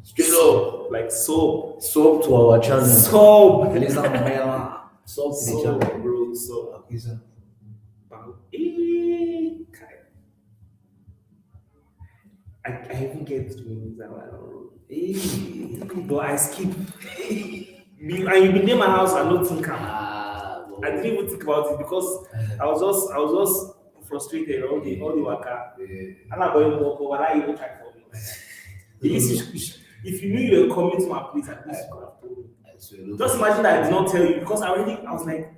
Straight up. Like soap. Soap to our channel. Soap. Soap to the channel. Bro, soap. I even get to movies that but I skip. And you've been near my house and not think I didn't even think about it because I was just frustrated all the waka. And I'm going to walk over that even try for me. If you knew you were coming to my place, at least you could have told me. Just imagine that I did not tell you because I was like,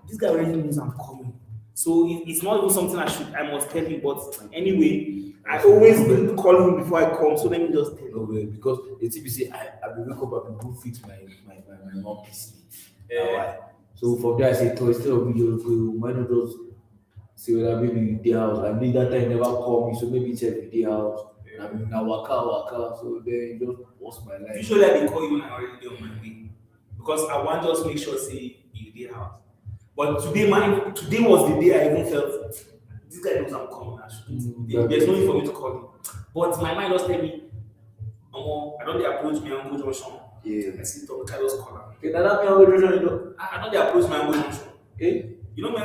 this guy already knows I'm coming. So it's not even something I must tell you. But anyway, I always call him before I come. So let me just tell you. No way, because the TBC, I will wake up and go fix my mom PC. So from there I say, instead of me just go, why not just say whether maybe the house. I mean that time never call me, so maybe check the house. I mean now waka. So then you just lost my life. Usually I call you when I already on my way. Because I want just make sure say you the house. But today was the day I even felt this guy knows I'm coming. There's no need for me to call him. But my mind just tell me, I don't approach me and go junction. Yeah. I see Tom Carlos corner. Okay, now that me go junction, I don't approach me and go junction. You know me,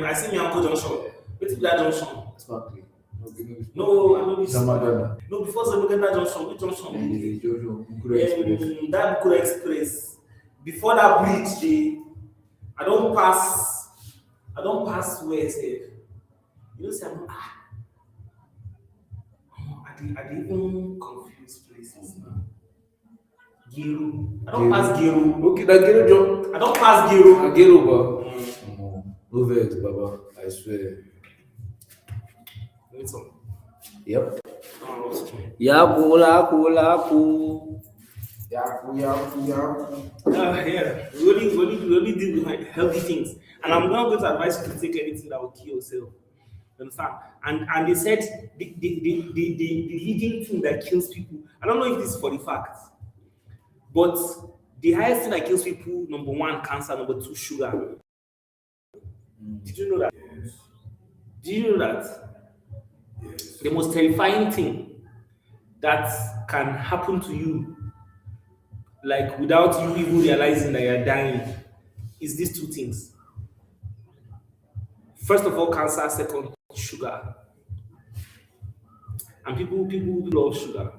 I see me and go junction. Wait till that junction. Exactly. No, I know this. No, before I look at that junction, which junction? That Bukura Express. Before that bridge, I don't pass where safe. You know, say I didn't even confuse places now. Giru. I don't pass Giru. Okay, that Giru job. I don't pass Giru. Giru, bro. No vex, Baba. I swear. Need some. Yep. Yaku. Yeah. We only do healthy things. And I'm not going to advise you to take anything that will kill yourself. You understand? And they said the leading thing that kills people, I don't know if this is for the fact, but the highest thing that kills people, number 1, cancer, number 2, sugar. Did you know that? Yes. Did you know that? Yes. The most terrifying thing that can happen to you, like without you even realizing that you're dying, is these 2 things. First of all, cancer. Second, sugar. And people love sugar.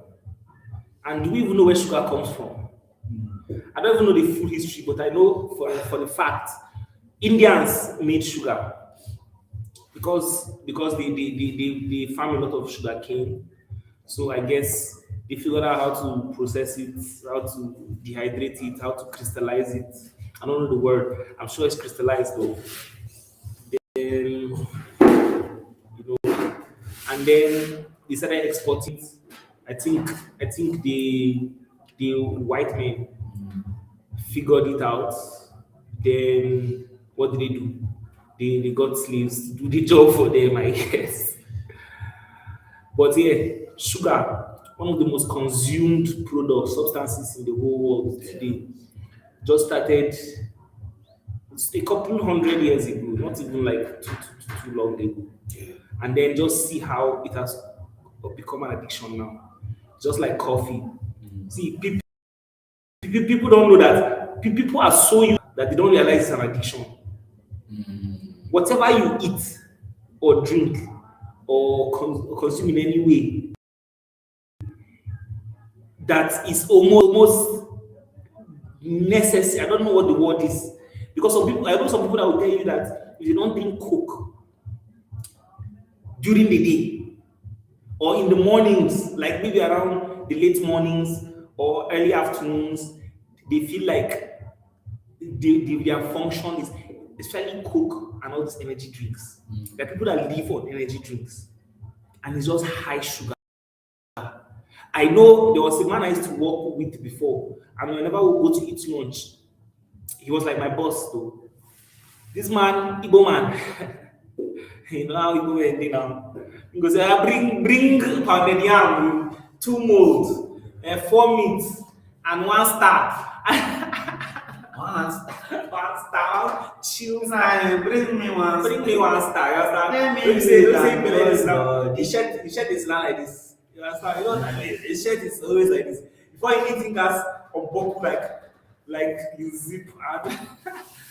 And do we even know where sugar comes from? I don't even know the full history, but I know for the fact Indians made sugar because they farm a lot of sugar cane. So I guess they figured out how to process it, how to dehydrate it, how to crystallize it. I don't know the word. I'm sure it's crystallized though. Then, and then they started exporting. I think the white men figured it out. Then what did they do? They got slaves to do the job for them, I guess. But yeah, sugar, one of the most consumed substances in the whole world today, just started a couple 100 years ago, not even like too long ago. And then just see how it has become an addiction now. Just like coffee. See, people don't know that. People are so used that they don't realize it's an addiction. Whatever you eat or drink or consume in any way that is almost necessary. I don't know what the word is. Because I know some people that will tell you that if you don't drink Coke during the day or in the mornings, like maybe around the late mornings or early afternoons, they feel like their function is especially Coke and all these energy drinks. There are people that live on energy drinks and it's just high sugar. I know there was a man I used to work with before, and whenever we go to eat lunch, he was like my boss though. This man, Igbo man, you know how Igbo men do now. He goes, bring pounded yam, 2 molds, 4 meats, and 1 star. One star. 1 star. Chill. Bring me 1 star. You understand? Let me Don't say He shared his line like this. You understand? You know, a shirt is always like this. Before anything has unbuckle like you zip and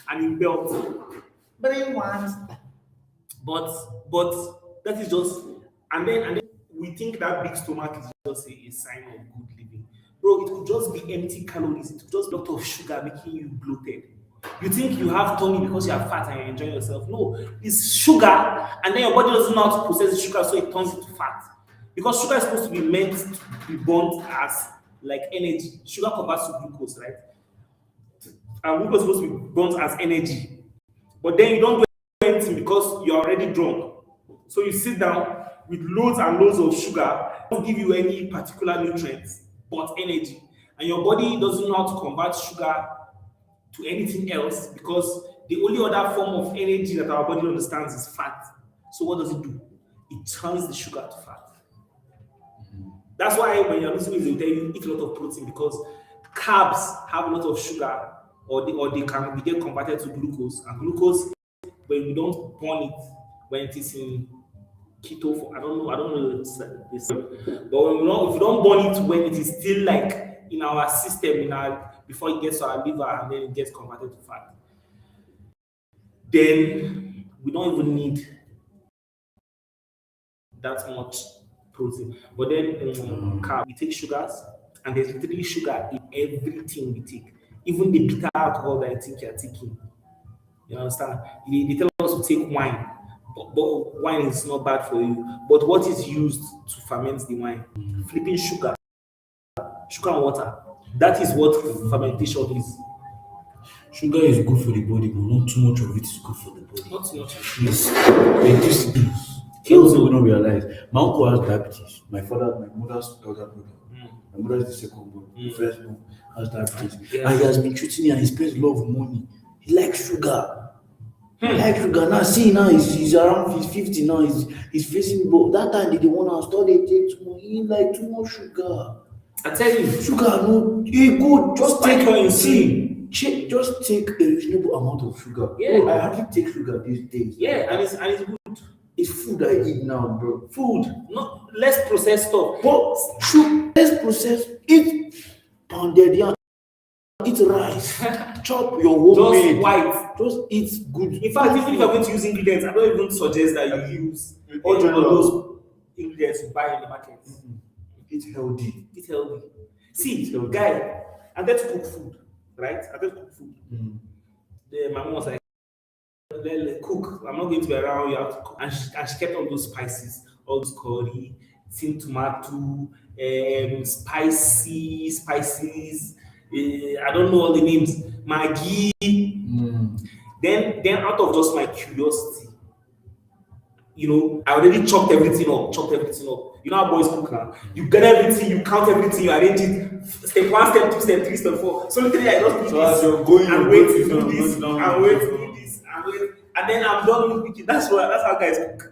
and you belt. But then once, but that is just and then we think that big stomach is just a sign of good living. Bro, it could just be empty calories, it could just be a lot of sugar making you bloated. You think you have tummy because you are fat and you're enjoying yourself. No, it's sugar, and then your body doesn't know how to process the sugar, so it turns into fat. Because sugar is supposed to be meant to be burnt as like energy. Sugar converts to glucose, right? And glucose is supposed to be burnt as energy. But then you don't do anything because you're already drunk. So you sit down with loads and loads of sugar, don't give you any particular nutrients, but energy. And your body doesn't know how to convert sugar to anything else because the only other form of energy that our body understands is fat. So what does it do? It turns the sugar to fat. That's why when you're listening, they'll tell you eat a lot of protein because carbs have a lot of sugar, or they can get converted to glucose. And glucose, when we don't burn it, when it is in keto, I don't know this, but if you don't burn it when it is still like in our system, before it gets to our liver and then it gets converted to fat, then we don't even need that much protein. But then carb, we take sugars, and there's literally sugar in everything we take, even the bitter alcohol that I think you're taking. You understand? They tell us to take wine, but wine is not bad for you. But what is used to ferment the wine? Flipping sugar and water. That is what fermentation is. Sugar is good for the body, but not too much of it is good for the body. Not too much. Yes, reduce bills. Kills we don't realize. My uncle has diabetes. My mother's elder brother. My mother is the second born. The first born has diabetes. Yeah. And he has been treating me and he spends a lot of money. He likes sugar. He likes sugar. Now see now he's around, he's 50 now, he's facing, but that time they want to store, they take too much. He like too much sugar. I tell you, Sugar no, you good. Just take your insulin. Just take a reasonable amount of sugar. Yeah. Bro, I hardly take sugar these days. Yeah, and it's good. It's food I eat now, bro. Food, not less processed stuff. But less processed. Eat pounded yam. Eat rice. Chop your homemade. Just white. Just eat good. In fact, even if you're going to use ingredients, I don't even suggest that you use all those ingredients you buy in the market. Eat healthy. Eat healthy. See, guy, I get to cook food, right? I get to cook food. My mom was like, cook. I'm not going to be around. You have to cook. And she kept all those spices, all those curry, tin tomato, spices. I don't know all the names. Maggi. Then out of just my curiosity, I already chopped everything up. You know how boys cook now. You get everything, you count everything, you arrange it. Step 1, step 2, step 3, step 4. So literally I just do So as this you're going, and wait to do this and wait to do this and wait. And then I'm done with cooking. That's how guys cook.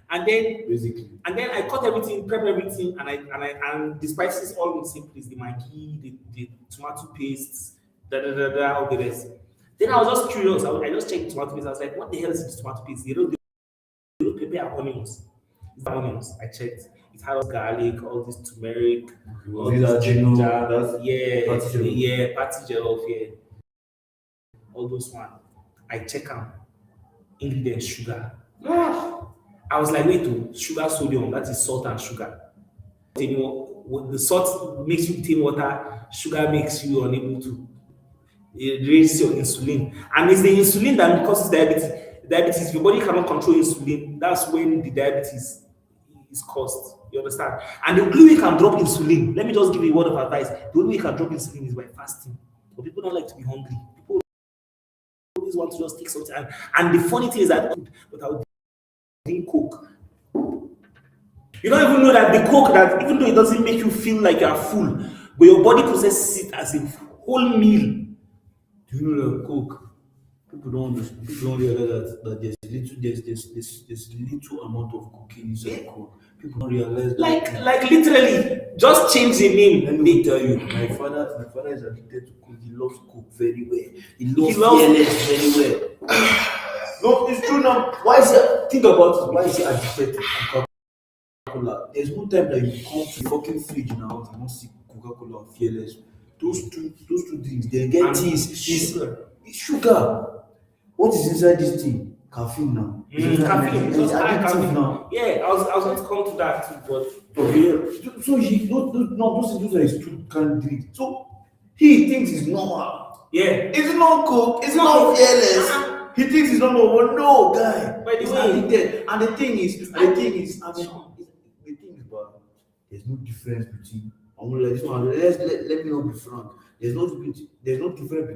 And then I cut everything, prep everything, and the spices all in the same place. The Maggi, the tomato pastes, all the rest. Then I was just curious. I just checked tomato paste. I was like, what the hell is this tomato paste? They don't prepare onions. I checked. It had all garlic, all this turmeric, all These this are ginger. Party Party jollof, all those one. I check out ingredients, sugar. I was like, wait, sugar, sodium, that is salt and sugar. The salt makes you retain water, sugar makes you unable to raise your insulin. And it's the insulin that causes diabetes. If your body cannot control insulin, that's when the diabetes is caused. You understand? And the only way you can drop insulin, let me just give you a word of advice. The only way you can drop insulin is by fasting. But people don't like to be hungry. People always want to just take something. And the funny thing is that, but I didn't cook. You don't even know that the coke, that even though it doesn't make you feel like you're full, but your body processes it as a whole meal. Do you know that coke? People don't understand. People don't realize that there's little amount of cocaine inside coke. People don't realize that. Like literally, just change the name. Let me tell you, my father is addicted to coke. He loves coke very well. He loves fearless very well. No, it's true now. Why is he? Think about it. Why is he addicted to coke? Coca-Cola. There's no time that you come to the fucking fridge now and not see Coca-Cola or Fearless. Those two drinks, they get And things. sugar. It's sugar. What is inside this thing? Caffeine now. Caffeine. It's It's high addictive caffeine. now. Yeah, I was going to come to that too, but Okay. So he those are his two can drink. So he thinks it's normal. yeah. It's not Coke. It's not not Coke. Fearless. He thinks it's number one. No, guy. By the It's way, addicted. And the thing is, but there's no difference between. I'm gonna let this one. Let me not be frank. There's no difference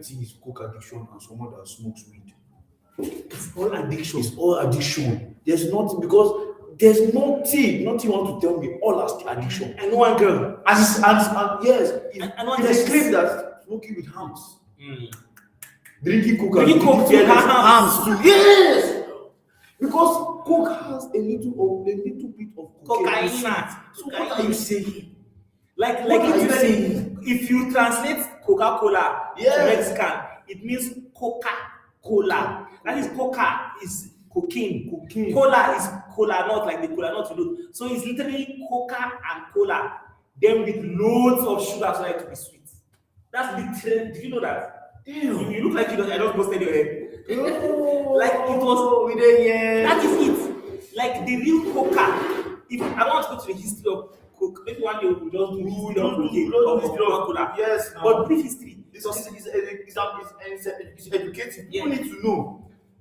between his coke addiction and someone that smokes weed. it's all addiction. It's all addiction. There's nothing because there's nothing you want to tell me. All are still addiction. I know one girl. And yes, I know it this- is claimed that smoking with harms. Drinking coke Drinking and Coke Fearless with harms. harms too. Yes, because coke has a little bit of cocaine in it. Cocaine. So what are you saying? Like What are you literally, saying? if you translate Coca-Cola to Yes. Mexican, it means Coca-Cola. That is coca is cocaine. Cola is cola nut, like the cola nut you know. So it's literally Coca and cola, then with loads of sugar so that it to be sweet. That's literally. Did you know that? Damn. You look like you don't. I just busted your head. Oh, Like it was. we did, yeah. That is it. Like the real Coca. If I don't want to go to the history of Coke, maybe one day we'll just do history of cocaine or Coca-Cola. Yes, no. But brief history. It's educating. Yeah. People need to know.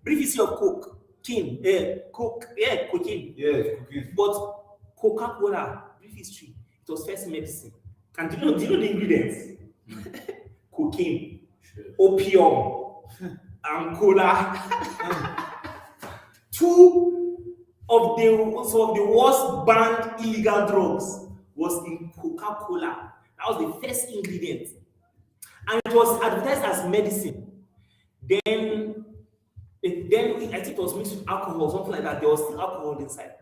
Brief history of Coke. Cocaine. Yes, cookies. But Coca-Cola, brief history. It was first medicine. And do you know the ingredients? Cocaine, opium, and cola. Some of the worst banned illegal drugs was in Coca-Cola. That was the first ingredient. And it was advertised as medicine. Then I think it was mixed with alcohol, something like that. There was still alcohol inside.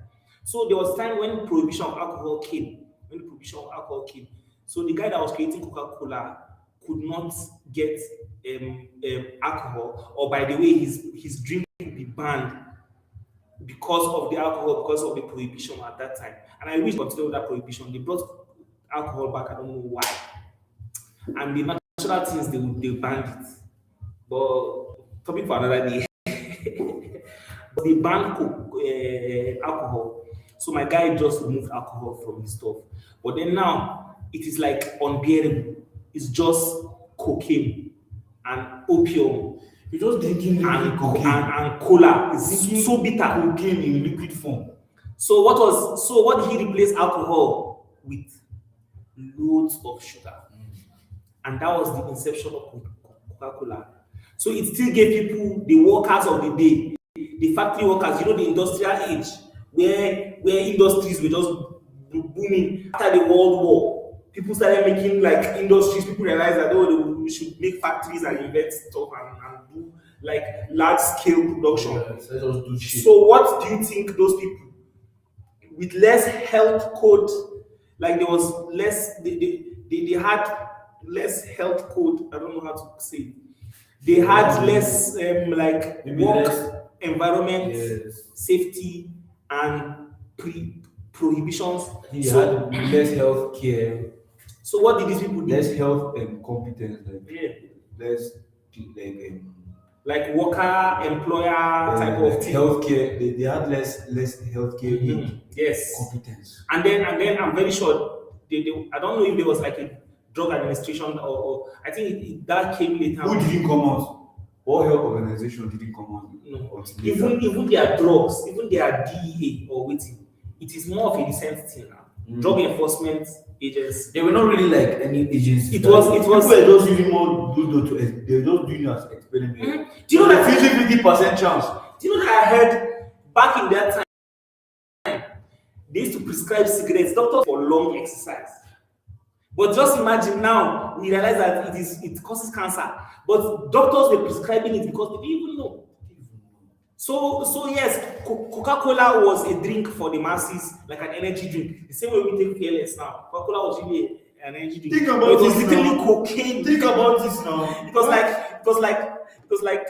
So there was time when prohibition of alcohol came. So the guy that was creating Coca-Cola could not get alcohol, or by the way, his drink would be banned because of the alcohol, because of the prohibition at that time. And I wish continue that prohibition. They brought alcohol back. I don't know why. And the natural things they banned it. But topic for another day. But they banned alcohol. So my guy just removed alcohol from his stuff. But then now it is like unbearable. It's just cocaine and opium. You're just drinking and cocaine. and cola. It's Drinking so bitter. Cocaine in liquid form. So what did he replace alcohol with? Loads of sugar. And that was the inception of Coca-Cola. So it still gave people, the workers of the day, the factory workers, the industrial age, where industries were just booming after the World War. People started making like industries. People realized that we should make factories and invent stuff and do like large scale production. Let's just do shit. So what do you think those people with less health code, like there was less, they had less health code. I don't know how to say it. They had less like Maybe work less- environment, Yes. safety, and prohibitions. He So, had less health care, so what did these people do? less health competence, Yeah. less Like worker, employer type of thing. healthcare. They had less healthcare Yes. competence. And then I'm very sure I don't know if there was like a drug administration or I think that came later. Who didn't come out? What health organization didn't come out? No. Until later. Even their drugs, even their DEA or waiting, it is more of a recent thing now. Drug enforcement agents. They were not really like any agency. It was- People were just using more good to. They were just doing it as experiment. Do you know that? 50% chance. Do you know that I heard back in that time they used to prescribe cigarettes, doctors for long exercise. But just imagine now we realize that it causes cancer. But doctors were prescribing it because they didn't even know. So yes, Coca-Cola was a drink for the masses, like an energy drink. The same way we take Fearless now. Coca-Cola was really an energy drink. Think about But it was this literally now. cocaine. Think about this now. It was like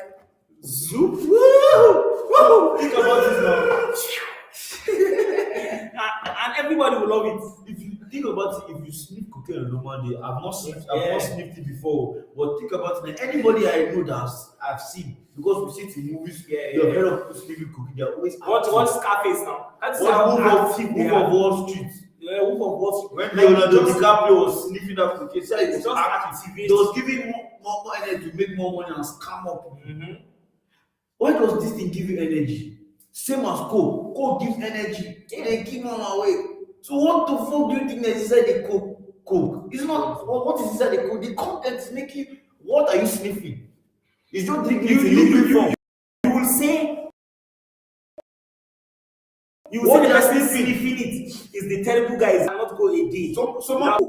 zoop. Woo! Think about this now. and everybody will love it. If you think about it, if you sniff cocaine on a normal day, I've not sniffed it before. But think about it, anybody I know that I've seen, because we see it in movies, you've heard of people sniffing cocaine, they're always What's Scarface now? That's Wolf how of active they are. Wall Street. Yeah, Wolf of Wall Street. When Like, Leonardo just- DiCaprio was sniffing that cocaine, so it was just active. activate. They was giving more energy to make more money and scam up. Mhm. Why does this thing give you energy? Same as coke. Coke gives energy. They keep on away. So what the fuck do you think is inside the coke? It's not what is inside the coke. The content is making. What are you sniffing? It's just drinking it in liquid form. You will say. You will What say the they are person sniffing? sniffing it is the terrible guy. Is not go a day.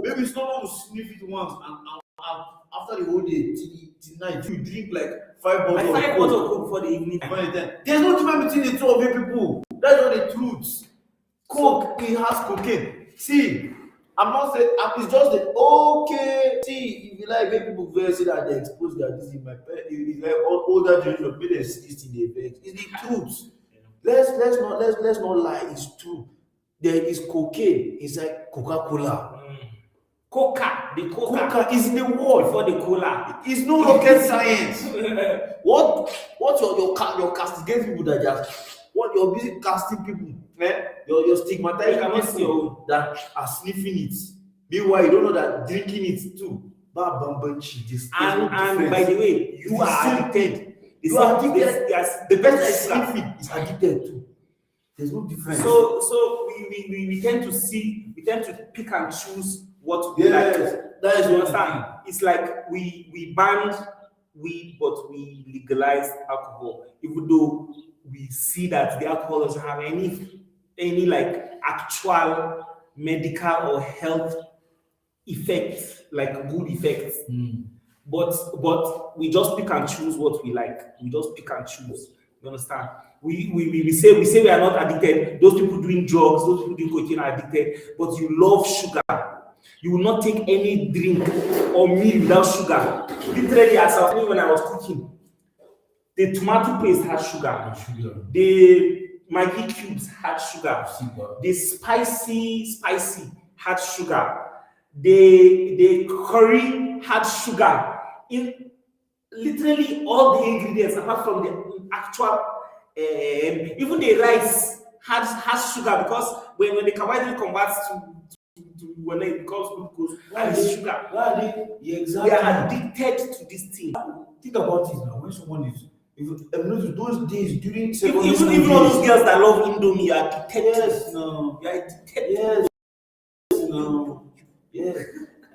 Maybe someone will sniff it once and after the whole day till night you drink like 5 bottles Like of 5 coke. bottles of coke for the evening. There's no difference between the two of you people. That's not the truth. Coke, it has cocaine. See, I'm not saying it's just the okay. See, if you like, make people very say that they expose their disease. My parents, it's like older generation, maybe they see this in the effect. It's the truth. Let's not lie. It's true. There is cocaine inside Coca-Cola. Coca, the Coca. Coca is in the world. Before the cola. It's no rocket science. What your castigate people that just what you're busy casting people, you're stigmatizing You cannot see your own. that are sniffing it. Meanwhile, you don't know that drinking it too. And by the way, you are addicted. You are addicted. The person that is sugar. sniffing is addicted too. There's no difference. So we tend to pick and choose what we like. That is You what understand? It's like we banned weed, but we legalized alcohol, even though we see that the alcohol doesn't have any like actual medical or health effects, like good effects. But we just pick and choose what we like. We just pick and choose. You understand? We say we are not addicted. Those people doing drugs, those people doing cocaine are addicted, but you love sugar. You will not take any drink or meal without sugar. Literally, as I was saying when I was cooking, the tomato paste had sugar. The Maggi cubes had sugar. The spicy had sugar. The curry had sugar. In literally all the ingredients, apart from the actual, even the rice has sugar, because when the carbohydrate converts to when it becomes glucose, and it's sugar. Exactly. We are addicted to this thing. Think about it now. When someone is, those days during Even all those girls that love Indomie, you are addicted. Yes, no. You are addicted. Yes, no. Yes.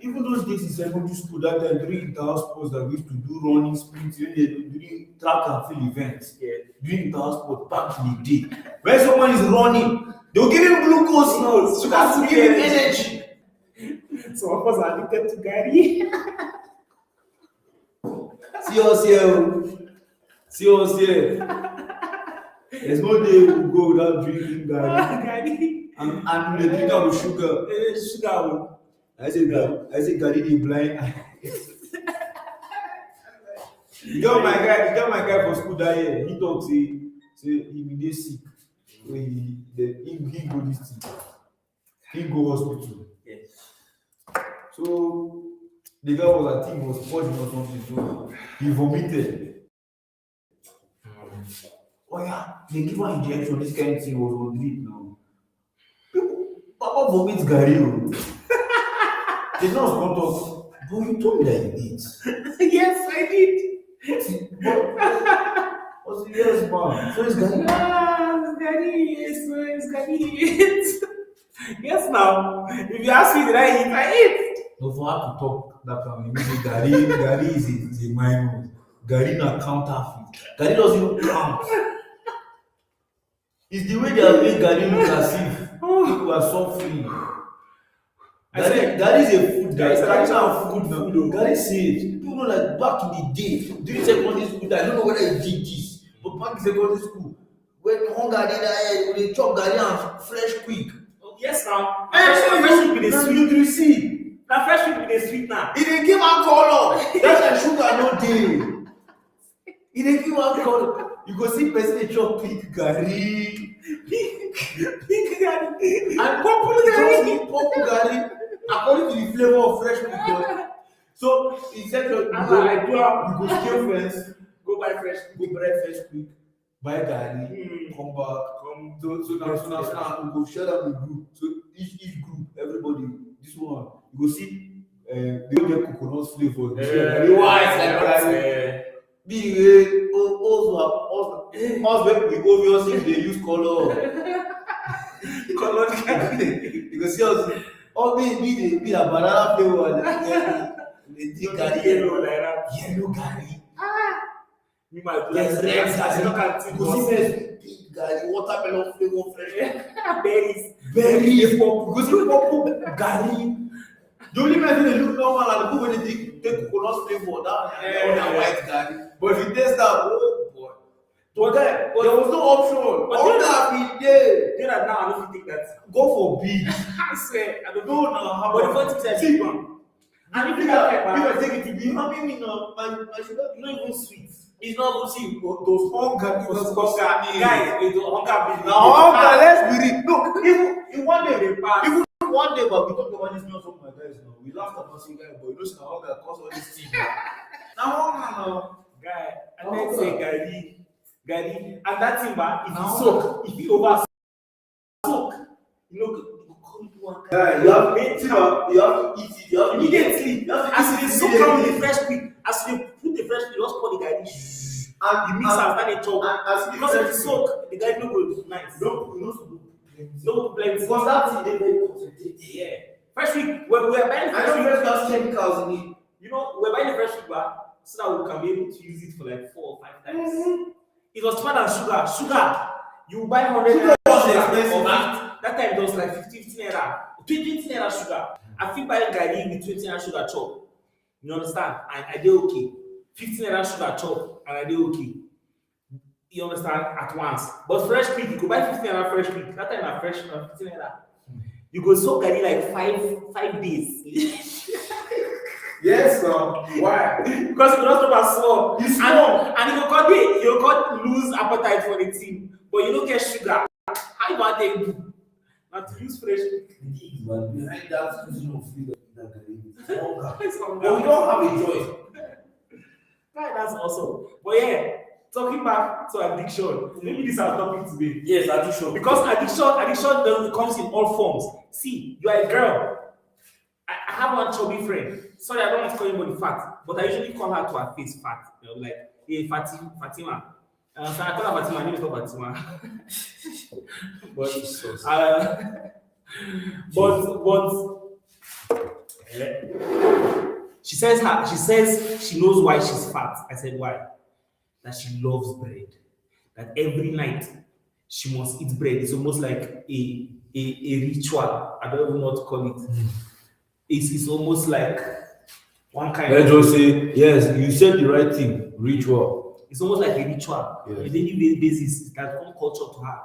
Even those days in secondary school, that time during inter-house sports that we used to do running, sprints, during track and field events, during inter-house sports back in the day. When someone is running, they'll give him glucose, sugar to give him energy. Some of us are addicted to G.A.D. See us here. There's no day we'll go without drinking G.A.D. And the drinker with sugar. Sugar. I say G.A.D the blind. You got my guy for school that year. He talk say he be sick. He go this thing. He go hospital. Yes. So the guy was, I think, was purging or something. So he vomited. Oh yeah, they give her injection. This kind of thing was on drip now. Papa vomits G.A.D. The nurse come talk. But you told me that you did. Yes, I did. Was it yes, man? So it's G.A.D. Yes, G.A.D. Yes, now. If you ask me, did I eat? I ate. No, for her to talk that time, you say G.A.D is a minor. G.A.D na counterfeit. G.A.D doesn't even count. It's the way they have made G.A.D look as if people are suffering. G.A.D is a food guy. G.A.D na food now. G.A.D said, people know like back in the day, during secondary school, I don't know whether he did this, but back in secondary school, when hunger dey there, they chop G.A.D and fresh quick. Yes, now. Fresh with the sweet. You see, Now fresh with the sweet now. it dey give am color. That's why sugar no dey. It dey give one color. You go see person dey chop pink garri. Pink garri. And Purple garri. purple garri according to the flavor of fresh pink. So in section you go scale fence, Go buy fresh. go buy fresh pink, buy garri, come back. So now we go share am the group. So each group, everybody, this one, you go see they don't get coconut flavor. White like garri. Be also we obviously they use color. Color. You can see us all be a banana flavor. They dig garri Yellow like that. yellow garri. Me my Yes, black. red I garri. You go see pink garri, watermelon flavor fresh. berries. Berries, purple. You go see purple garri. The only person they look normal and the people when they take coconut flavor that white garri. But if you taste that, oh boy. There was no option. But All that be there. Then now I don't think that. Go for big. I swear, I don't No, know. no, But the first thing I see one. And if you I take it to be, I mean, my sugar not even sweet. is not good. See, those hunger, Guys, it's hunger. now hunger, let's be real. No, even one day, They pass. even one day, but we talk about this not some of my guys now. We laughed about saying guy, but you know, now hunger cause all this thing. Now hunger, now. Guy, and then say Gary, and that thing, if you soak, if you over soak, you know, you come to one Guy, you have to eat it. You have to immediately. You have to As eat you it soak down the immediately. fresh meat, as you put the fresh meat, just pour the Gary. And You mix and start a chop. as Because if you soak, the Gary no go nice. No plenty. because that thing dey very concentrated. Yeah. Fresh meat, we're buying I fresh know meat. fresh gas chemicals in it. You know, we're buying the fresh meat back so that we can be able to use it for like 4 or 5 times. It was cheaper than sugar. Sugar, you buy 100 Sugar was sugar expensive. or that time it was like 50 naira. 20 naira sugar. I feel buying garri with 20 naira sugar chop. You understand? And I did okay. 15 naira sugar chop and I did okay. You understand? At once. But fresh pig, you could buy 15 naira fresh pig. That time I fresh 15 naira. You go soak garri like 5 days. Yes, why? Because you don't stop as small. It's small. And you can't lose appetite for the team. But you don't get sugar. How you want to do? Not to use fresh pig. But behind that using of food that it's hunger. It's hunger. But we don't have a choice. Guy, that's awesome. But yeah, talking back to addiction, maybe this is our topic today. Yes, addiction. Because addiction comes in all forms. See, you are a girl. I have one chubby friend. Sorry, I don't want to call anybody fat, but I usually call her to her face fat. You know, like, hey, Fatima. So I call her Fatima. Her name is not Fatima. But Jesus. She says she knows why she's fat. I said why? That she loves bread. That every night she must eat bread. It's almost like a ritual. I don't even know what to call it. It's almost like one kind Let's just say, yes, you said the right thing. Ritual. It's almost like a ritual. Yes. On a daily basis, that become culture to her.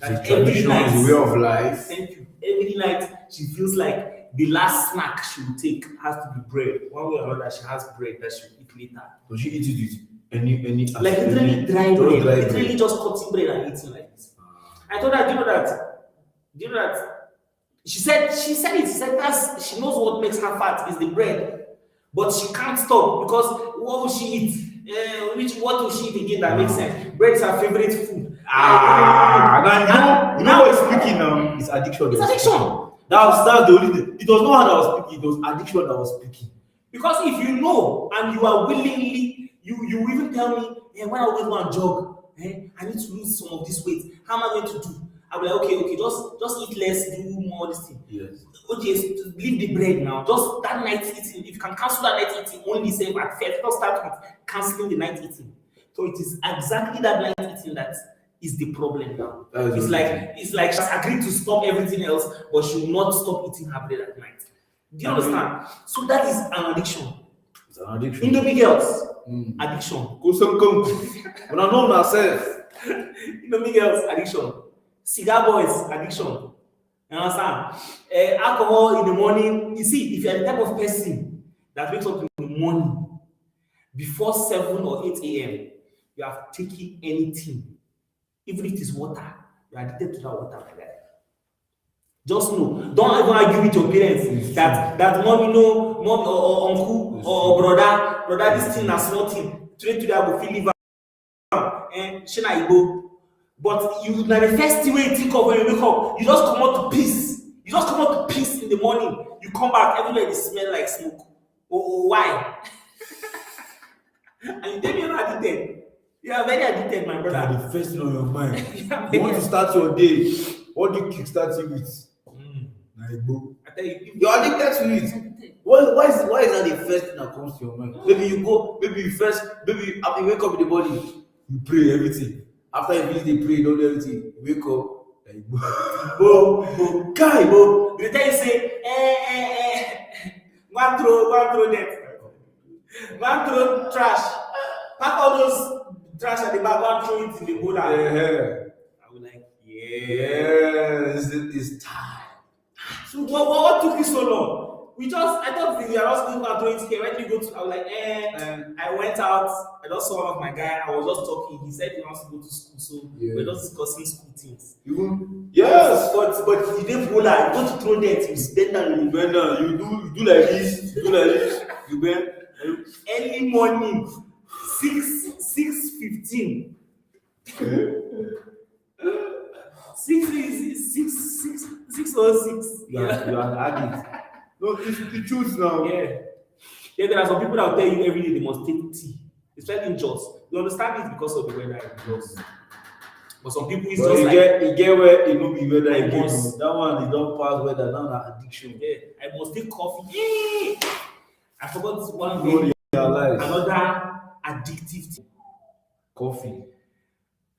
That The tradition is the way of life. Thank you. Every night she feels like the last snack she will take has to be bread. One way or another, she has bread that she will eat later. Does she eat it with any Like literally dry bread. dry Literally just cutting bread and eating like this. I told her, do you know that? She said it. She said that she knows what makes her fat is the bread, but she can't stop because what will she eat? What will she eat again that makes sense? Bread is her favorite food. Now you know what is speaking now? It's addiction. It's addiction. That's the only thing. It was not how that was speaking. It was addiction that was speaking. Because if you know and you are willingly, you even tell me, when I always go and jog, I need to lose some of this weight. How am I going to do? I'll be like, okay, just eat less, do more this thing. Yes. Okay, so leave the bread now. Just that night eating. If you can cancel that night eating, only save at first. Don't start with canceling the night eating. So it is exactly that night eating that is the problem now. It's like she's agreed to stop everything else, but she will not stop eating her bread at night. Do you understand? So that is an addiction. It's an addiction. Indomie girls, addiction. When I know myself. Indomie girls, addiction. Cigar boys, addiction. You understand? Alcohol in the morning. You see, if you're the type of person that wakes up in the morning before 7 or 8 a.m., you have taken anything, even if it is water, you are addicted to that water, my guy. Just know. Don't ever argue with your parents that mom, mom or uncle or brother, this thing is small thing. Today I will feel liver and shina igbo. But you na the first thing wey you think of when you wake up, you just come out to peace. You just come out to peace in the morning. You come back, everywhere dey smell like smoke. Why? And you tell me you're not addicted. You are very addicted, my brother. The first thing on your mind. You You want to start your day. What do you kickstart it with? I tell you, You're addicted to it. Why is that the first thing that comes to your mind? Maybe you after you wake up in the morning, you pray everything. After you finish the pray, you don't do everything. You wake up, like bo, they tell you say, go and throw that. Go and throw trash. Pack all those trash at the back, go and throw it in the bowl. I was like, it's time. So what took you so long? I thought we were just going to throw it here. When did you go to? I was like, I went out. I just saw one of my guy. I was just talking. He said he wants to go to school, so we're just discussing school things. Yes, but you didn't go like you go to throw that. You bend down, you bend down. You do like this. You do like this. You bend. Early morning, 6:15. 6:06. You are an addict. No, it's the truth now. Yeah, there are some people that will tell you every day they must take tea, especially in Jos. You understand it because of the weather in Jos. But some people it's just you get where it no be weather again. That one they don't pass weather, now na addiction. Yeah, I must take coffee. I forgot one day. Another addictive thing. Coffee.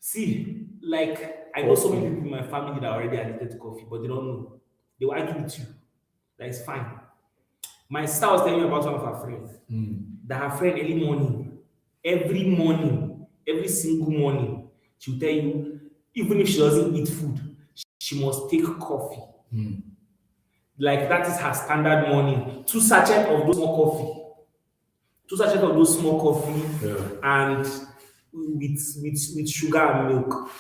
See, like I know so many people in my family that are already addicted to coffee, but they don't know. They will argue with you. That is fine. My sister was telling me about one of her friends. That her friend every morning, every single morning, she'll tell you, even if she doesn't eat food, she must take coffee. Like that is her standard morning. 2 sachets of those small coffee, and with sugar and milk.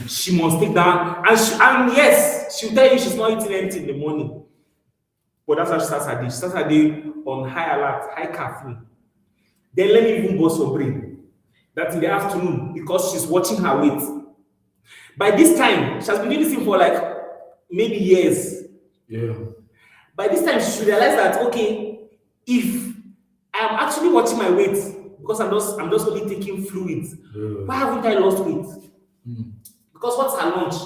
She must take that, and yes, she'll tell you she's not eating anything in the morning. But that's how she starts her day. She starts her day on high alert, high caffeine. Then let me even bust her brain. That in the afternoon, because she's watching her weight. By this time, she has been doing this thing for like maybe years. Yeah. By this time, she should realize that okay, if I'm actually watching my weight because I'm just only taking fluids, why haven't I lost weight? Because what's her lunch?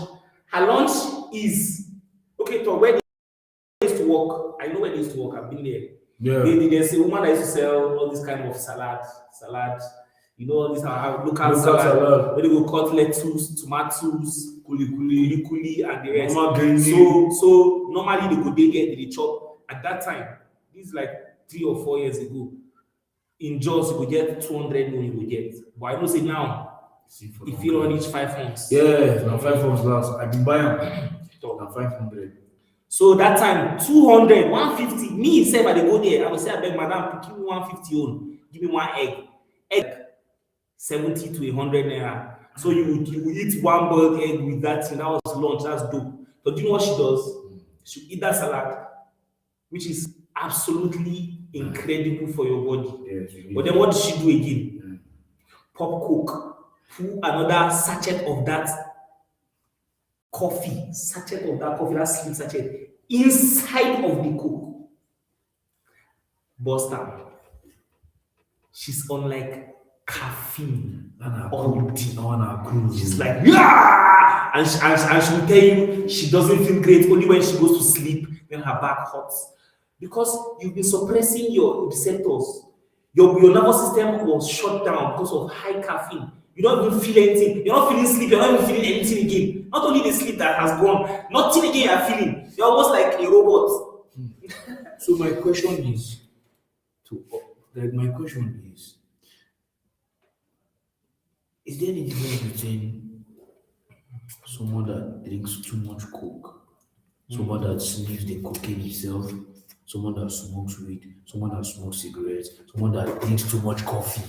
Her lunch is okay. So where they used to work, I know where they used to work. I've been there. Yeah. There's a woman that used to sell all this kind of salad. All these are local salad. Where they go cut lettuce, tomatoes, kuli, and the rest. So normally they go they chop. At that time, this is like 3 or 4 years ago. In Jos, you go get 200 no, you go get. But I know say now, if you don't reach 5 months. Yeah, now 5 months last. I been buying now 500. So that time, 200, 150. Me say if I go there, I will say I beg madam, give me 150 on, give me one egg 70 to 100 naira. So you eat one boiled egg with that thing. That was lunch. That's dope. But do you know what she does? She eat that salad, which is absolutely incredible for your body. Yes, but then what does she do again? Pop Coke, put another sachet of that coffee, that slim sachet inside of the Coke. Bust down. She's on like caffeine all day. She's like, yeah, and she will tell you she doesn't feel great only when she goes to sleep. Then her back hurts because you've been suppressing your receptors. Your nervous system was shut down because of high caffeine. You don't even feel anything. You're not feeling sleep. You're not even feeling anything again. Not only the sleep that has gone, nothing again you're feeling. You're almost like a robot. So my question is, is there any difference between someone that drinks too much coke, someone that sniffs the cocaine itself, someone that smokes weed, someone that smokes cigarettes, someone that drinks too much coffee.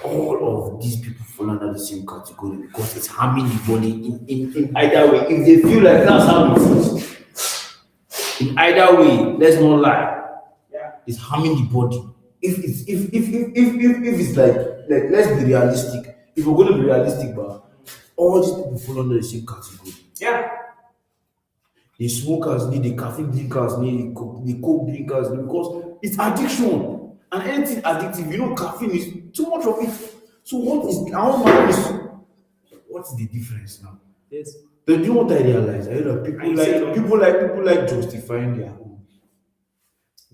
All of these people fall under the same category because it's harming the body in either way. If they feel like that's how it is, in either way, let's not lie, Yeah. it's harming the body. If it's like let's be realistic. If we're going to be realistic, but all these people fall under the same category. Yeah. The smokers need, the caffeine drinkers need, the coke drinkers need, because it's addiction. And anything addictive, caffeine is too much of it. So what is the difference now? Yes. But do you know what I realize? I know that people like justifying their own.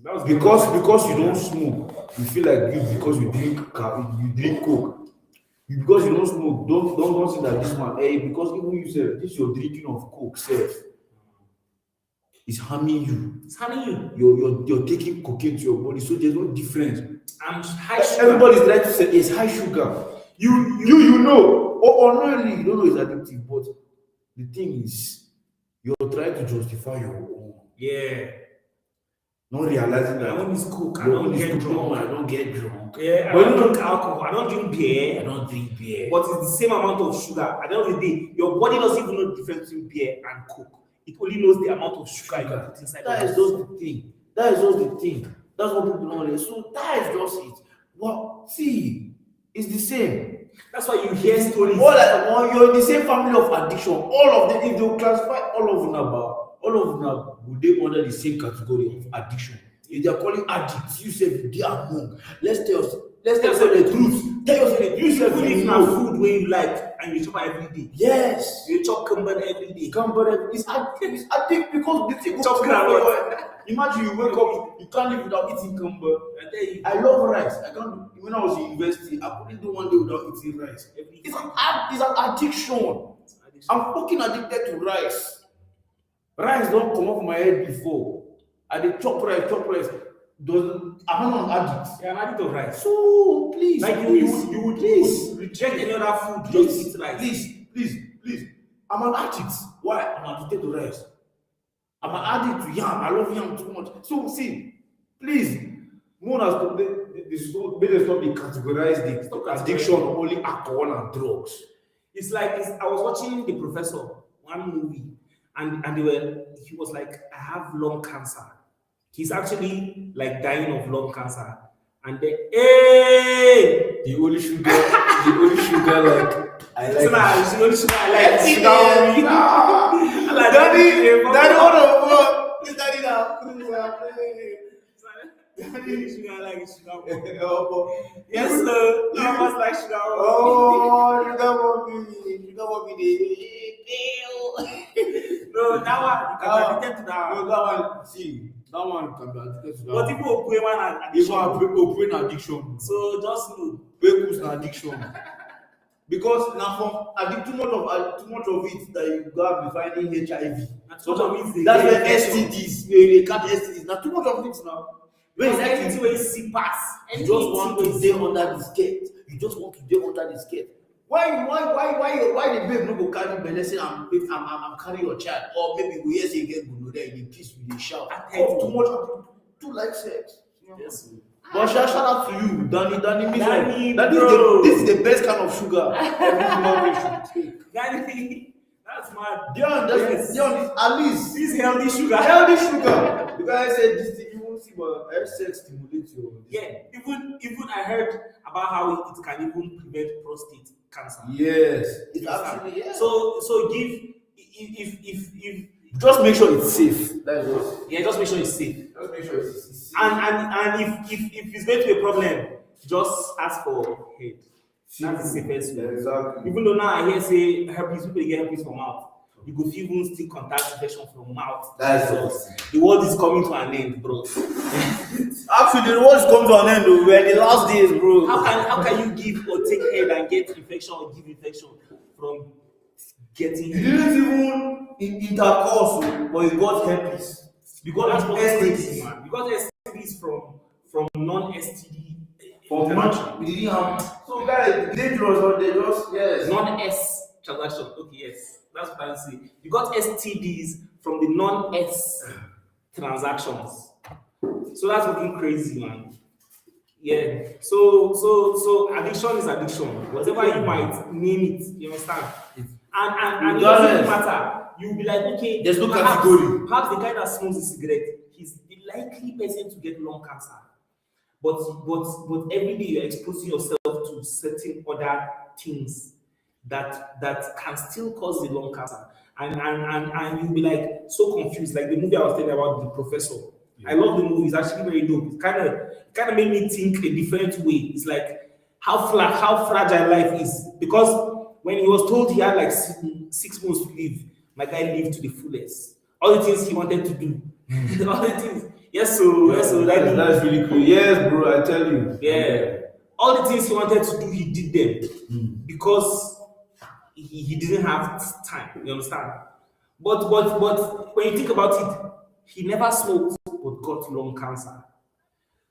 That was Because you don't smoke, you feel like you because you drink coke. Because you don't smoke, don't say that this man, because even you say this your drinking of coke self is harming you. It's harming you. You're taking cocaine to your body, so there's no difference. And high sugar. Everybody's trying to say it's high sugar. You know, or unknowingly you don't know it's addictive, but the thing is, you're trying to justify your own. Yeah. Not realizing that My own is coke. I your don't own is get coke. drunk. I don't get drunk. Yeah, I But don't drink alcohol. I don't drink beer. I don't drink beer. But it's the same amount of sugar. At the end of the day, your body doesn't even know the difference between beer and coke. It only knows the amount of sugar you put inside. That is just the thing. That's what people don't know. So that is just it. Well, see, it's the same. That's why you hear stories. You're in the same family of addiction. All of them, if they will classify all of them now, would they under the same category of addiction? If they are calling addicts, you say they are among. Let's tell the truth. Tell us the truth. Even if na food wey you like and you chop am every day. Yes. You chop kumban every day. It's addictive because the thing Chop groundnut. Imagine you wake up, you can't live without eating kumba. I tell you. I love rice. I can't. When I was in university, I couldn't do one day without eating rice. It's an addiction. I'm fucking addicted to rice. Rice don't come off my head before. I did chop rice. I'm not an addict. Yeah, I'm addict of rice. So please, Like you would reject any other food just to eat rice. Please. I'm an addict. Why? I'm addicted to rice. I'm an addict to yam. I love yam too much. So see, please, more as to they stop the categorize the addiction of only alcohol and drugs. It's like I was watching The Professor, one movie, and he was like, I have lung cancer. He's actually like dying of lung cancer. And then, the only sugar like I like. The only sugar I like. Daddy, what the fuck? Daddy now. Daddy, sugar I like sugar. Yes, sir. No, I must like sugar. You don't want me. No, that one you can be addicted to that. No, that one. See, that one can be addicted to that. But people pray one Even addiction. So just know. People's addiction. Because now from too much of it that you go be finding HIV. That's where STDs. They catch STDs. Now too much of it now. When it's anything where you see pass, you just want to stay under the skirt. Why the babe no go carry belle say I'm carrying your child, or maybe we hear say get good there in peace we dey shout. Too much of it, too like sex. Yes. But shout out to you, Danny. Danny, this is the best kind of sugar every human being should take. Danny, that's mad. Dion, at least this is healthy sugar. The guy said this thing you won't see, but sex stimulates your. Yeah, even I heard about how it can even prevent prostate cancer. Yes, it actually. Yeah. So if just make sure it's safe. That's what. Yeah, just make sure it's safe. Just make sure it's safe. And if it's going to be a problem, just ask for help. That's the safest way. Exactly. Even though now I hear say herpes, people get herpes from mouth. You go even still contact infection from mouth. That's the world is coming to an end, bro. Actually, the world is coming to an end, though. We're in the last days, bro. How can you give or take head and get infection or give infection from getting? You didn't even intercourse, but you got herpes. You got STDs, man. You got STDs from non-STD. For much, we didn't have. So guys, dangerous, or they just non-S transaction. Okay, yes, that's what I say. You got STDs from the non-S transactions. So that's fucking crazy, man. Yeah. So addiction is addiction. Whatever you might name it, you understand? And it doesn't even matter. You'll be like, okay, There's no perhaps, category. perhaps the guy that smokes a cigarette, he's the likely person to get lung cancer. But every day you're exposing yourself to certain other things that can still cause the lung cancer. And you'll be like so confused. Like the movie I was telling you about, The Professor. I love the movie, it's actually very dope. It kind of made me think a different way. It's like how fragile life is. Because when he was told he had like 6 months to live, my guy lived to the fullest. All the things he wanted to do. All the things. Yes, so That's really cool. Yes, bro, I tell you. yeah. All the things he wanted to do, he did them because he didn't have time. You understand? But when you think about it, he never smoked but got lung cancer.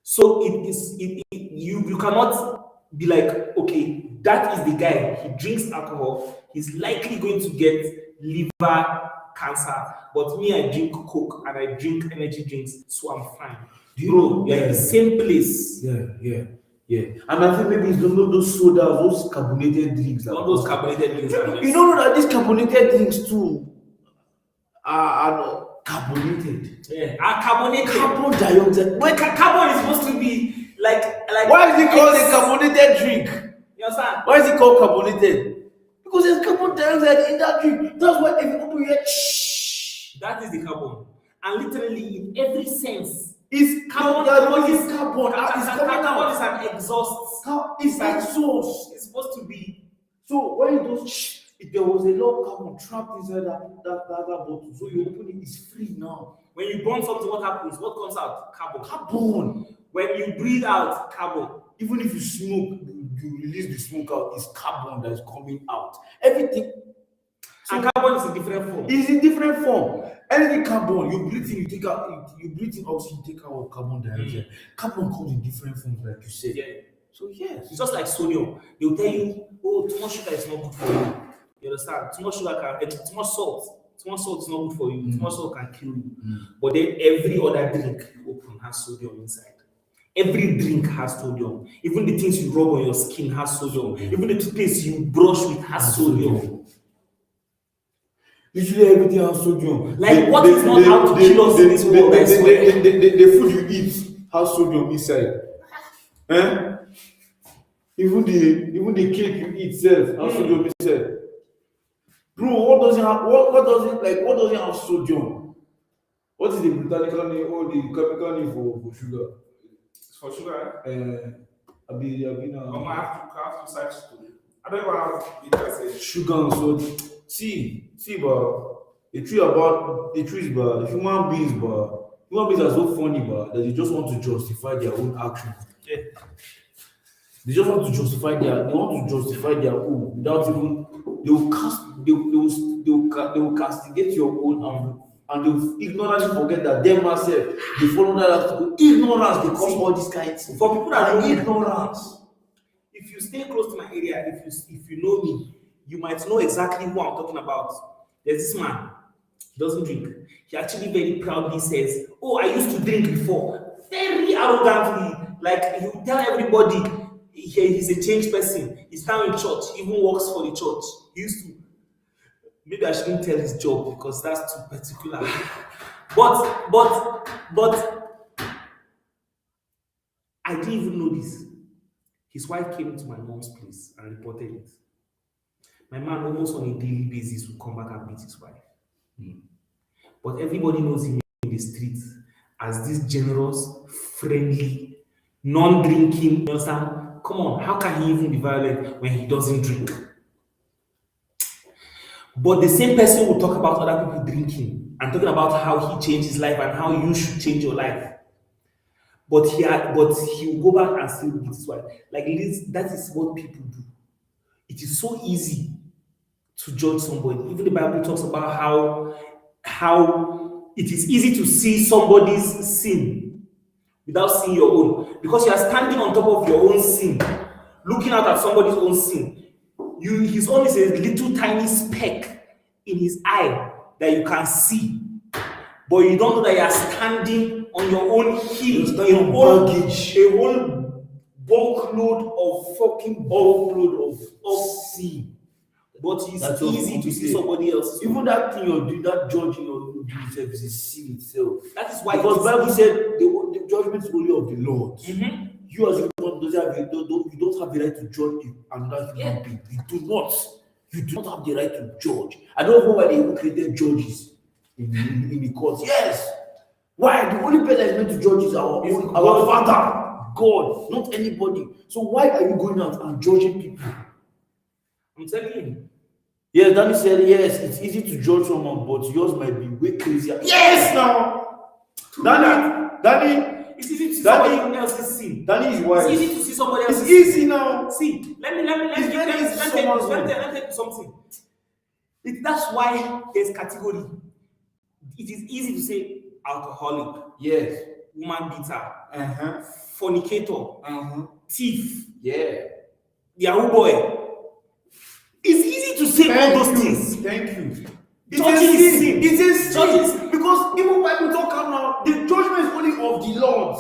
So you cannot be like, okay, that is the guy. He drinks alcohol. He's likely going to get liver cancer. But me, I drink Coke and I drink energy drinks, so I'm fine. Bro, we are in the same place. Yeah. And I think maybe it's those sodas, those carbonated drinks. All those carbonated drinks. You don't know that these carbonated drinks too are carbonated. Yeah. Carbonated. Carbon dioxide. When carbon is supposed to be like. Why is it called a carbonated drink? You understand? Why is it called carbonated? Because there's carbon dioxide in that drink. That's why if you open your head, shh. That is the carbon. And literally, in every sense, It's carbon. Carbon is coming Carbon out. is an exhaust. It's exhaust. It's supposed to be. So when you do shh, if there was a lot of carbon trapped inside that bottle, so you open it, it's free now. When you burn something, what happens? What comes out? Carbon. Carbon. When you breathe out, carbon. Even if you smoke, you release the smoke out, it's carbon that is coming out. Everything. And carbon is a different form. It's in different form. Anything carbon, you breathe in, you take out, you breathe in oxygen, you take out carbon dioxide. Carbon comes in different forms, like you said. Yeah. So yes. It's just like sodium. They'll tell you, oh, too much sugar is not good for you. You understand? Too much sugar too much salt. Too much salt is not good for you. Too much salt can kill you. But then every other drink you open has sodium inside. Every drink has sodium. Even the things you rub on your skin has sodium. Even the toothpaste you brush with has sodium. Usually everything has sodium. Like what is not out to kill us in this world? The food you eat has sodium inside. Even the cake you eat itself has sodium inside. Bro, what doesn't have sodium? What is the botanical name or the chemical name for sugar? For sugar, I have to search to. I don't even have it. Sugar and sodium. See, but the truth is, but the human beings are so funny, but that they just want to justify their own action. Yeah. They just want to justify their own without even they will castigate your own and they will ignorantly forget that them myself they follow that article. Ignorance they cause all these kinds For people that know ignorance. If you stay close to my area, if you know me, you might know exactly who I'm talking about. There's this man, he doesn't drink. He actually very proudly says, oh, I used to drink before. Very arrogantly, like he will tell everybody he's a changed person. He's now in church, he even works for the church. He used to. Maybe I shouldn't tell his job because that's too particular. But I didn't even know this. His wife came to my mom's place and reported it. My man almost on a daily basis would come back and beat his wife. But everybody knows him in the streets as this generous, friendly, non-drinking, you understand? Come on, how can he even be violent when he doesn't drink? But the same person will talk about other people drinking and talking about how he changed his life and how you should change your life. But he will go back and still beat his wife. Like that is what people do. It is so easy to judge somebody. Even the Bible talks about how it is easy to see somebody's sin without seeing your own. Because you are standing on top of your own sin, looking out at somebody's own sin. His own is a little tiny speck in his eye that you can see. but you don't know that you are standing on your own heel, You're standing on baggage. a whole bulkload of sin. But it's That's easy to see somebody else. Even that thing you're doing, that judging you're doing yourself is a sin itself. That is why because Bible said the judgment is only of the Lord. Mm-hmm. You as a human you don't have the right to judge another human being. You do not. You do not have the right to judge. I don't know why they even created judges in the courts. Yes. Why? The only person that is meant to judge is our Father, God, not anybody. So why are you going out and judging people? I'm telling you. Yeah, Danny said, yes, it's easy to judge someone, but yours might be way crazier. Yes, now! Danny, it's easy to see somebody else's sin. Danny is wise. It's easy to see somebody else's sin. It's easy now. See, let me tell you something. That's why there's category. It is easy to say alcoholic. Yes. Woman beater. Fornicator. Thief. Yeah. Yahoo boy. It's easy to say all those things. Thank you. Judging is sin. It is sin. Because even when we talk now, the judgment is only of the Lord.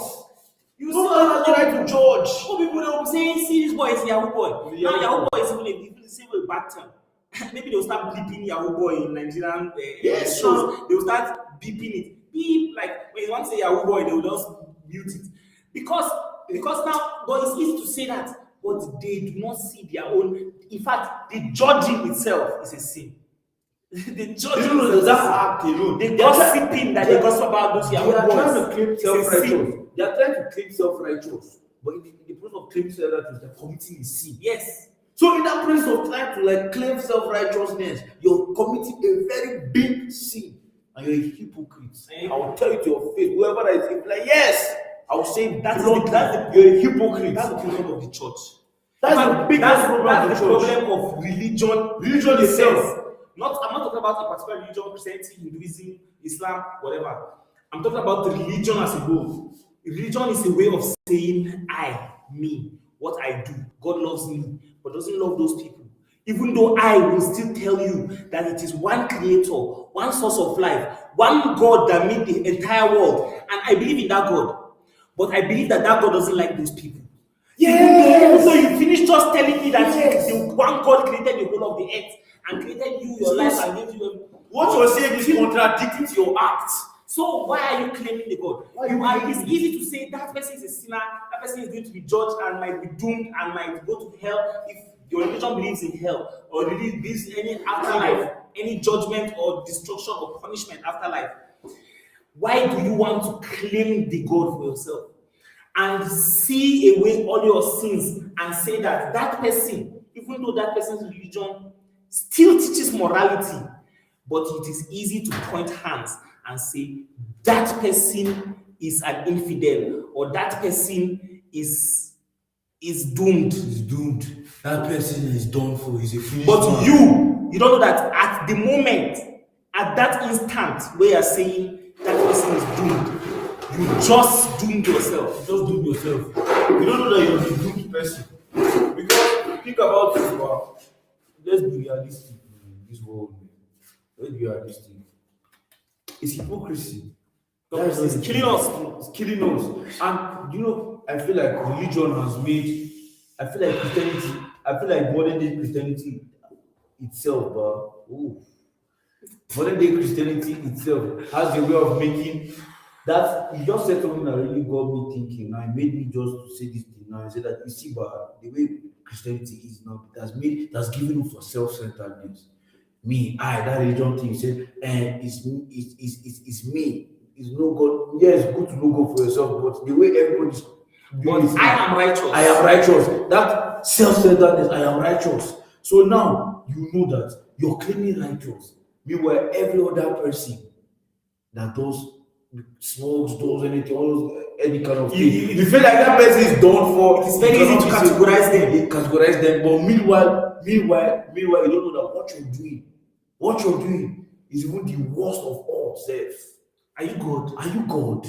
You don't have the right to judge. Some people will be saying, see, this boy is Yahoo boy. Now Yahoo boy is even the same way bad term. Maybe they'll start bleeping Yahoo boy in Nigerian shows. They'll start beeping it. Beep, like when you want to say Yahoo boy, they will just mute it. Because now, but it's easy to say that. But they do not see their own. In fact, the judging itself is a sin. The judging is that act alone. The gossiping that they gossip about those Yahoo boys. They are trying to claim self-righteous. They are trying to claim self-righteous. But in the process of claiming self-righteous, they're committing a sin. Yes. So in that process of trying to claim self-righteousness, you're committing a very big sin. And you're a hypocrite. I will tell you to your face, whoever that is yes. I will say that's you're a hypocrite. That's the problem of the church. That's the biggest problem of the church. Problem of religion. Religion itself. I'm not talking about a particular religion, Christianity, Hinduism, Islam, whatever. I'm talking about the religion as a whole. Religion is a way of saying I, me, what I do. God loves me, but doesn't love those people. Even though I will still tell you that it is one creator, one source of life, one God that made the entire world, and I believe in that God. But I believe that God doesn't like those people. Yes. So you finish just telling me that the one God created the whole of the earth and created you, your life, and gave you. What you're saying is contradicting to your acts. So why are you claiming the God? It's easy to say that person is a sinner, that person is going to be judged and might be doomed and might go to hell if your religion believes in hell or believes in any afterlife, any judgment or destruction or punishment afterlife. Why do you want to claim the God for yourself and see away all your sins and say that that person, even though that person's religion still teaches morality, but it is easy to point hands and say that person is an infidel or that person is doomed. He's doomed. That person is done for. He's a finished But man. you don't know that at the moment, at that instant where you're saying that person is doomed, you just doomed yourself. You just doomed yourself. You don't know that you're the doomed person. Because think about it, let's be realistic in this world. Let's be realistic. It's hypocrisy. It's killing us. It's killing us. And I feel like religion has made. I feel like Christianity. I feel like modern day Christianity itself, modern day Christianity itself has a way of making that. You just said something that really got me thinking. Now it made me just to say this thing. Now I said that you see, but the way Christianity is now, it has given you for self-centeredness. Me, that religion thing, you said, and it's me. It's no God. Yeah, it's good to know God for yourself, but the way everybody's doing it, I am righteous. I am righteous. That self-centeredness, I am righteous. So now you know that you're claiming righteous. Meanwhile, every other person that does smokes, does anything, any kind of thing, you feel like that person is done for. It's very easy to categorize them. Categorize them, but meanwhile, you don't know that what you're doing is even the worst of all self. Are you God? Are you God?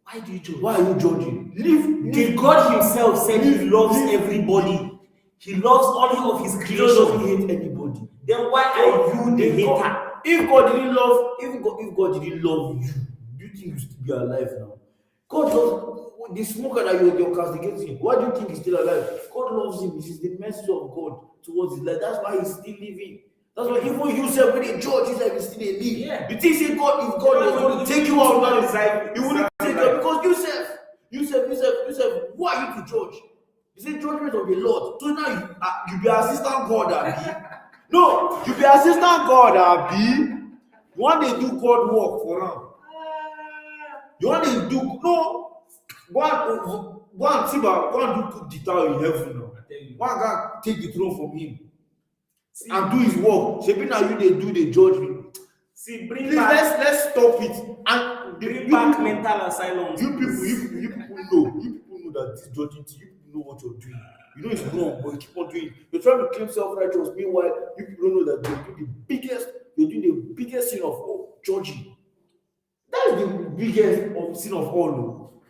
Why do you judge? Why are you judging? The God himself said he loves everybody. He loves all of his creation. He doesn't hate anybody. Then why are you the hater? If God didn't love you, think you still be alive now? God does the smoker that you're castigating. Why do you think he's still alive? God loves him. This is the mercy of God towards his life. That's why he's still living. That's why even you say when a judge is like, he's still a live. Yeah. You think say God, if God was going to take you out now, he wouldn't take you out because who are you to judge? You say judgment of the Lord. So now you be assistant God, Abi. No, you be assistant God, Abi. You want to do God work for now. You want to do no. Go and see about go and do detail in heaven now. One guy take the throne from him. See, and do his work. Shebi now you dey do the judgment. See, bring please back. Let's stop it and bring back mental asylums. You people know that this judging thing. You people know what you're doing. You know it's wrong, but you keep on doing it. You're trying to claim self-righteous. Meanwhile, you people don't know that you're doing the biggest sin of all, judging. That is the biggest sin of all. No.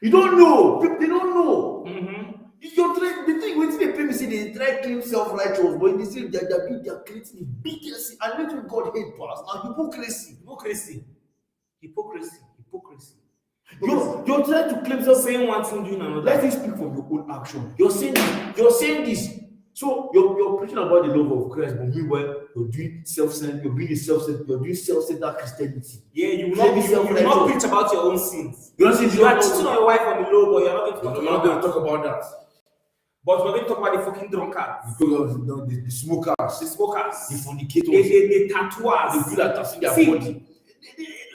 You don't know. People, they don't know. Mm-hmm. The thing when they pay me say they try to claim self-righteous, but they say they're creating the biggest sin. And make God hate pass. Now hypocrisy. You're trying to claim saying one thing, doing another. Let me speak from your own action. You're saying this. So you're preaching about the love of Christ, but meanwhile you're doing self-centered, you're doing self-centered Christianity. Yeah, you will not preach about your own sins. You are cheating on your wife on the low, but you're not going to talk about that. But we're going to talk about the fucking drunkards. The smokers. The fornicators. The tattooers. The people that tattoo their body.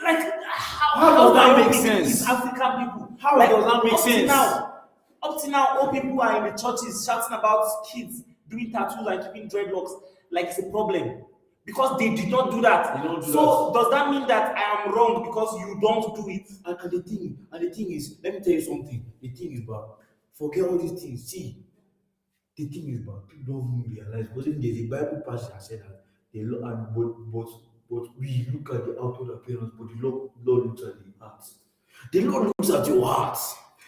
Like, how does that make sense? These African people. How does that make sense? Up to now, all people are in the churches shouting about kids doing tattoos and keeping dreadlocks like it's a problem. Because they did not do that. Does that mean that I am wrong because you don't do it? And the thing is, let me tell you something. The thing is, but forget all these things. See, the thing is, but people don't even realize because there's a Bible passage that said that but we look at the outward appearance, but the Lord looks at the heart. The Lord looks at your heart.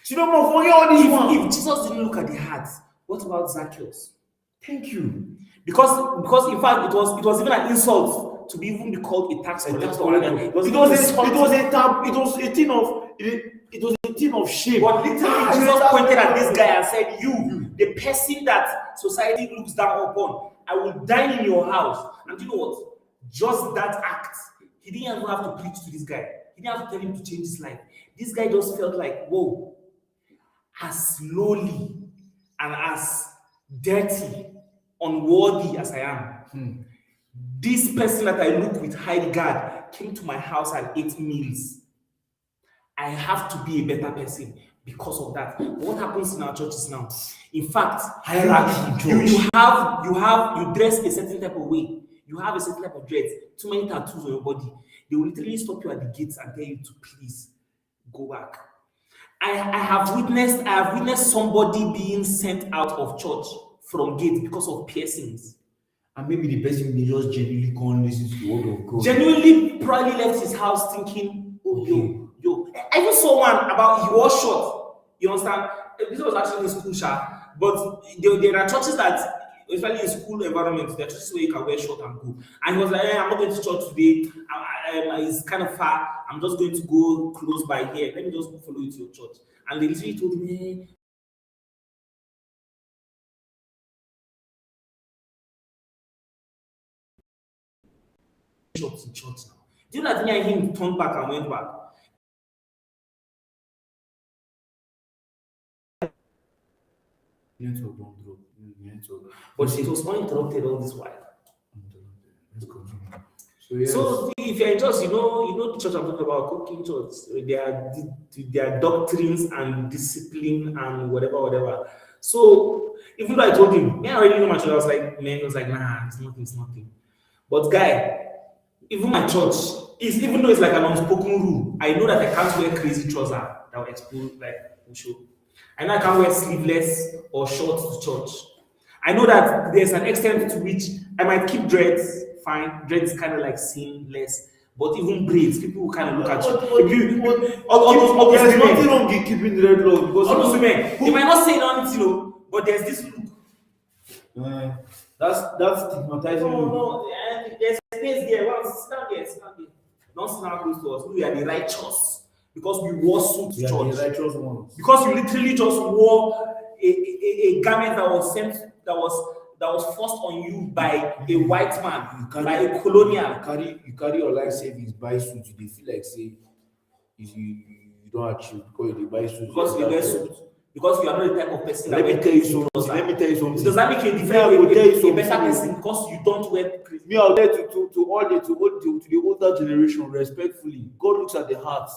So no more forget all this one. If Jesus didn't look at the heart, what about Zacchaeus? Thank you. Because in fact it was even an insult to be even called a tax collector. It was a thing of shame. But literally Jesus pointed at this guy and said, "You, the person that society looks down upon, I will dine in your house." And you know what? Just that act, he didn't even have to preach to this guy. He didn't have to tell him to change his life. This guy just felt like, whoa, as lowly and as dirty, unworthy as I am, this person that I look with high regard came to my house and ate meals. I have to be a better person because of that. But what happens in our churches now? In fact, hierarchy. You dress a certain type of way. You have a certain type of dress. Too many tattoos on your body. They will literally stop you at the gates and tell you to please go back. I have witnessed somebody being sent out of church from gate because of piercings. And maybe the person they just genuinely can't listen to the word of God. Genuinely probably left his house thinking, oh, yo. I even saw one about he was short. You understand? This was actually in school, but there are churches that, especially in school environments, there are churches where you can wear short and go. And he was like, I'm not going to church today. It's kind of far. I'm just going to go close by here. Let me just follow you to your church. And they literally told me, in church now. Do you know that me and him turned back and went back? Network don't drop. But it was uninterrupted all this while. Let's go. So if you're in church, you know the church I'm talking about, cooking church. Their doctrines and discipline and whatever. So even though I told him, I already know my church, I was like, man, he was like, nah, it's nothing. But guy, even my church, even though it's like an unspoken rule, I know that I can't wear crazy trousers that will expose, show. I know I can't wear sleeveless or shorts to church. I know that there's an extent to which I might keep dreads, fine. Dreads kind of like seem less, but even braids, people will kind of look at you. All those there's nothing wrong in keeping dreadlocks because all those women, they might not say anything, but there's this look. That's stigmatizing. No, there's space there. Well, sit down there. Don't sit down close to us. We are the righteous. because we wore suits We to are the church. righteous ones. Because you literally just wore a garment that was sent, that was forced on you by a white man, by a colonial. You carry your life savings, buy suit. You dey feel like say you don't achieve because you dey buy suit. Because you wear suit. Because you are not the type of person that Let me wear tell you crazy something. clothes. Let me tell you something. Does that make you a Me, I will tell you a something. better person because you don't wear crazy? Me, I'll tell you to the older generation, respectfully. God looks at the heart.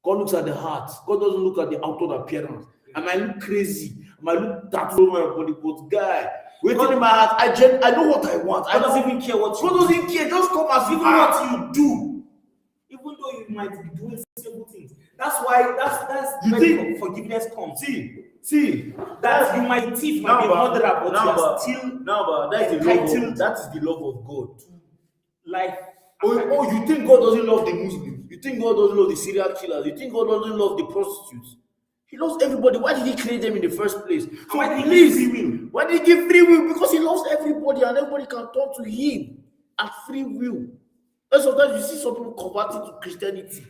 God looks at the heart. God doesn't look at the outward appearance. I might look crazy. I might look tattooed on my body, but guy, waiting in my heart, I know what I want. God doesn't even care what you God doesn't care. Just come as even what you do, even though you might be doing simple things. That's why that's You where think- forgiveness comes. See, That you might thief, might be a murderer, but you are still that is entitled that is the love of God. life. Oh, you think God doesn't love the Muslims? You think God doesn't love the serial killers? You think God doesn't love the prostitutes? He loves everybody. Why did he create them in the first place? So why did he please, give free will? why did he give free will? Because he loves everybody and everybody can turn to him at free will. And sometimes you see some people converting to Christianity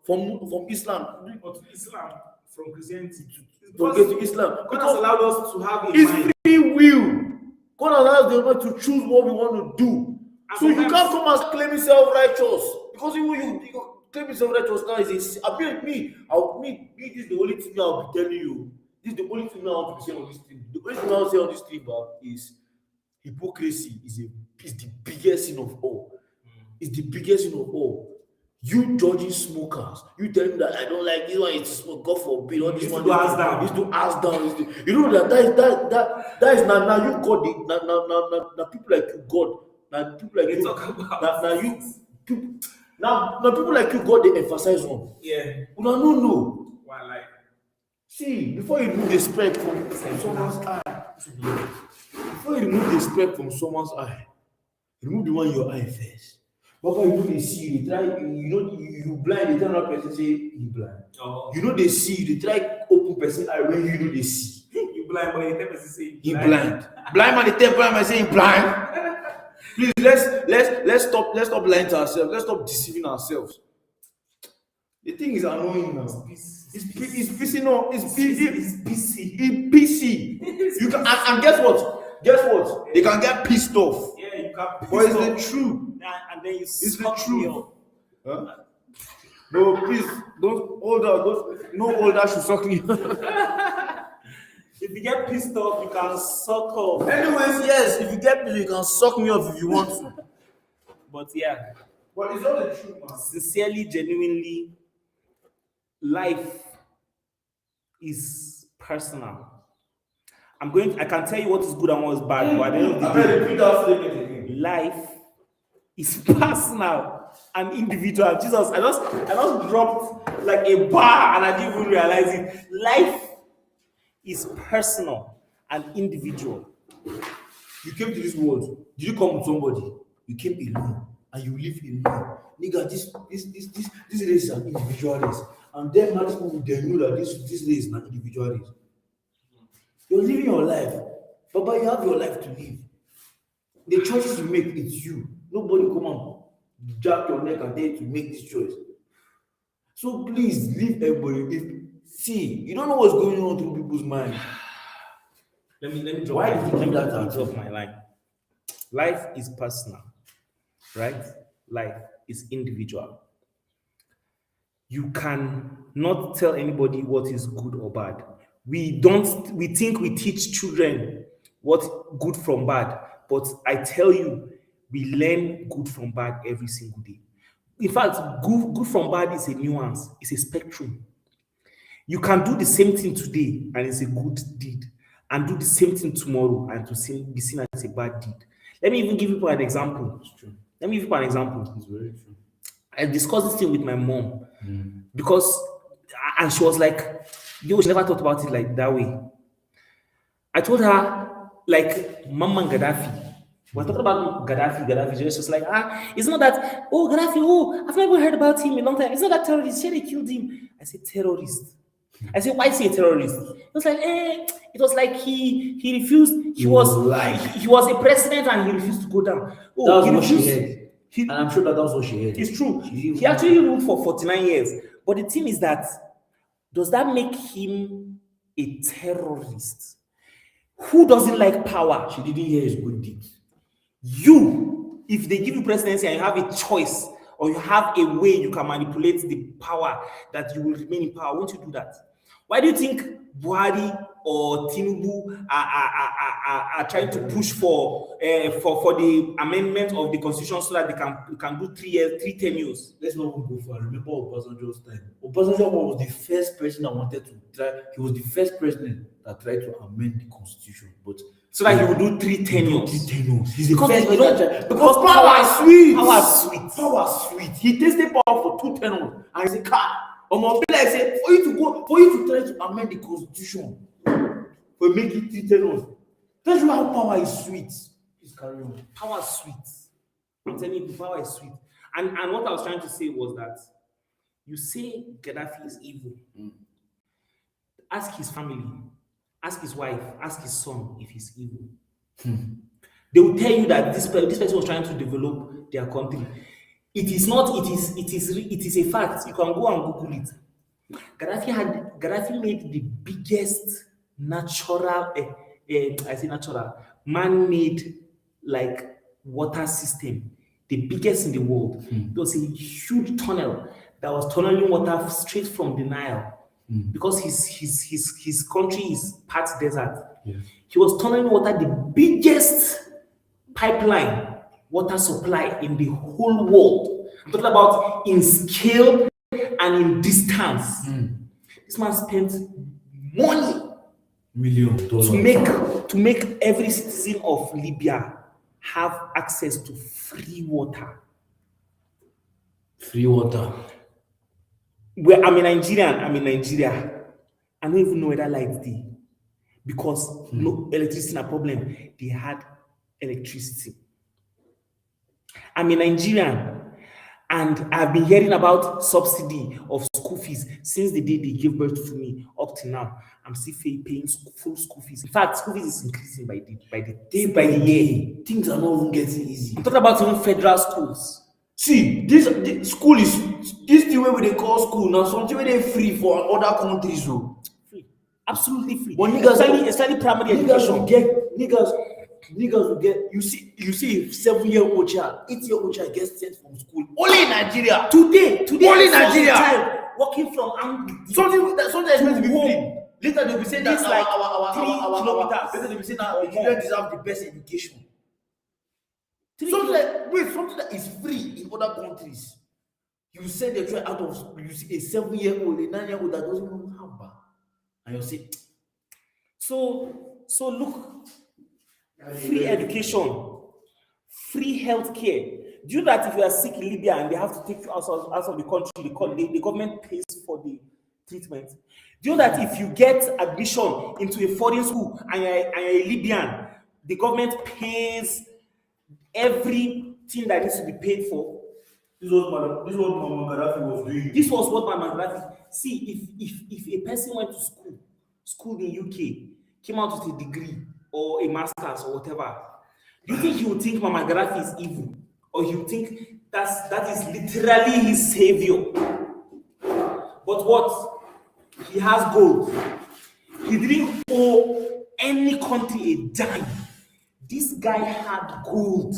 from Islam. Or to Islam, from Christianity To Islam. God has allowed us to have a It's mind. free will. God allows the ability to choose what we want to do. And So you sometimes- can't come and claim yourself righteous. Because you claim yourself righteous now is a this is the only thing I'll be telling you. This is the only thing I want to say on this thing. The only thing I'll say on this thing is hypocrisy is the biggest sin of all. It's the biggest sin of all. You judging smokers, you tell me that I don't like this one, it's smoke, God forbid, all this It's one to ask down. is to ask down. You know that is now you God now people like you God. Now people like They you talk about now you people now people like you God they emphasize on. Yeah. No. Why like See, before you remove the speck from someone's eye, remove the one in your eye first. But you know they see you, they try you blind, they tell another person say he blind. oh, You know they see you, they try open person eye when you know they see. you blind, but you tell person say He blind. Blind man, they tell blind man say he blind. Please let's stop lying to ourselves. Let's stop deceiving ourselves. The thing is annoying now. It's PC. No, it's busy. It's PC. You can and guess what? They can get pissed off. Yeah, you can. But it's the truth. And then you It's the suck me truth. up. Huh? No, please don't no older should suck me. If you get pissed off, you can suck off. Anyways, yes, if you get me, you can suck me off if you want to. But yeah, But it's not the truth, man. sincerely, genuinely, life is personal. I can tell you what is good and what is bad, but at the end of the day, repeat that statement again. life is personal and individual. Jesus, I just dropped like a bar and I didn't even realize it. Life is personal and individual. You came to this world. Did you come with somebody? You came alone and you live alone. Nigga, this race is an individual race. And them not people they know that this race is an individual race. You're living your life. Baba, you have your life to live. The choices you make, it's you. Nobody come and jack your neck and tell you to make this choice. So please leave everybody. You don't know what's going on through people's mind. Let me drop Why my, did you let do me that? drop my line. Life is personal, right? Life is individual. You can not tell anybody what is good or bad. We think we teach children what good from bad, but I tell you, we learn good from bad every single day. In fact, good from bad is a nuance, it's a spectrum. You can do the same thing today and it's a good deed, and do the same thing tomorrow and be seen as a bad deed. Let me even give you an example. It's true. Let me give you an example. It's very true. I discussed this thing with my mom because, and she was like, yo, she never thought about it like that way. I told her, like, Mama and Gaddafi. We're talking about Gaddafi. She was just like, it's not that, Gaddafi, I've never heard about him in a long time. It's not that terrorist. They killed him. I said, terrorist. I said, why is he a terrorist? It was like he refused. He was a president and he refused to go down. That was what she refused. heard. And I'm sure that was what she heard. It's true. He actually ruled for 49 years, But the thing is that, does that make him a terrorist? Who doesn't like power? She didn't hear his good deeds. You, if they give you presidency and you have a choice or you have a way you can manipulate the power that you will remain in power, won't you do that? Why do you think Buhari or Tinubu are trying to push for the amendment of the constitution so that they can do 3 tenures? Let's not even go far. Remember Obasanjo's time. Obasanjo was the first person that wanted to try. He was the first president that tried to amend the constitution, but So that he will do 3 tenures. He's the Because first you person know- that tried. Because power is sweet. Power is sweet. Power is sweet. He tasted power for 2 tenures, and he said, "Car." Like say, for you to try to amend the constitution, for make it 3 tenures. That's why power is sweet. Please carry on. Power is sweet. I'm telling you, power is sweet. And what I was trying to say was that you say Gaddafi is evil. Ask his family, ask his wife, ask his son if he's evil. They will tell you that this person was trying to develop their country. It is not. It is a fact. You can go and Google it. Gaddafi made the biggest natural, man-made like water system, the biggest in the world. There was a huge tunnel that was tunneling water straight from the Nile, because his country is part desert. Yes. He was tunneling water, the biggest pipeline water supply in the whole world. I'm talking about in scale and in distance. This man spent money $1,000,000 to make every citizen of Libya have access to free water. Free water. Well, I'm a Nigerian. I don't even know whether light day, because no electricity is a problem. They had electricity. I'm a Nigerian, and I've been hearing about subsidy of school fees since the day they gave birth to me up to now. I'm still paying full school fees. In fact, school fees is increasing by the year. Things are not even getting easy. I'm talking about even federal schools. See, this school is this thing where they call school now. Something where they free for other countries, so Free. Absolutely free. But niggas, especially primary niggas will education. niggas will get. You see, a 7-year-old child, 8-year-old child gets sent from school only in Nigeria. Today, Only I saw Nigeria. a child walking from Angli. Something is meant to be free. Later they'll be saying that It's like our 3 kilometers. later they'll be saying that the children deserve the best education. 3 Something that is free in other countries. You send your child out of school, you see a 7-year-old, a 9-year-old that doesn't even have back. And you say, So look, free education, free healthcare. Do you know that if you are sick in Libya and they have to take you out of the country, the government pays for the treatment? Do you know that if you get admission into a foreign school and you're a Libyan, the government pays everything that needs to be paid for? this is what Muammar Gaddafi was doing. This was what my Gaddafi. See, if a person went to school in UK, came out with a degree or a master's or whatever, do you think he would think Muammar Gaddafi is evil? Or he would think that is literally his savior? But what? He has gold. He didn't owe any country a dime. This guy had gold.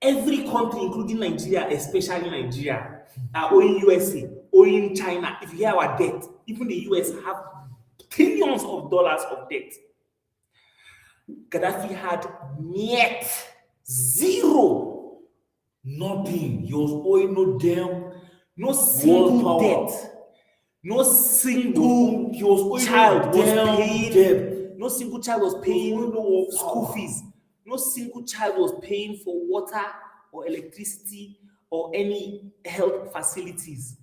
Every country, including Nigeria, especially Nigeria, are owing USA, owing China. If you hear our debt, even the US have trillions of dollars of debt. Gaddafi had net zero. Nothing. He was owing no damn. No single debt. No single child was paying debt. No single child was paying school fees. No single child was paying for water or electricity or any health facilities.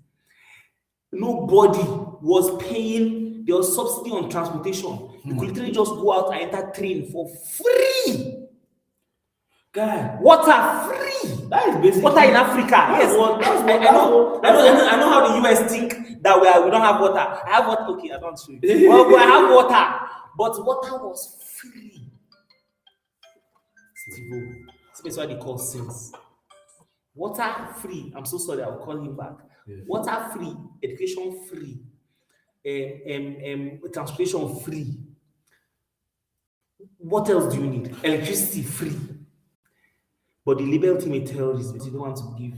Nobody was paying. There was subsidy on transportation. You could literally just go out and enter train for free. Guy, Water free. that is basically Water in Africa. Yes, I know how the US think that we don't have water. I have water. Okay, I don't see. Well, I have water, but water was free. Steve, that's why they call sins. Water free. I'm so sorry. I'll call him back. water free, education free, transportation free. What else do you need? Electricity free. But the label team made terrorists because they don't want to give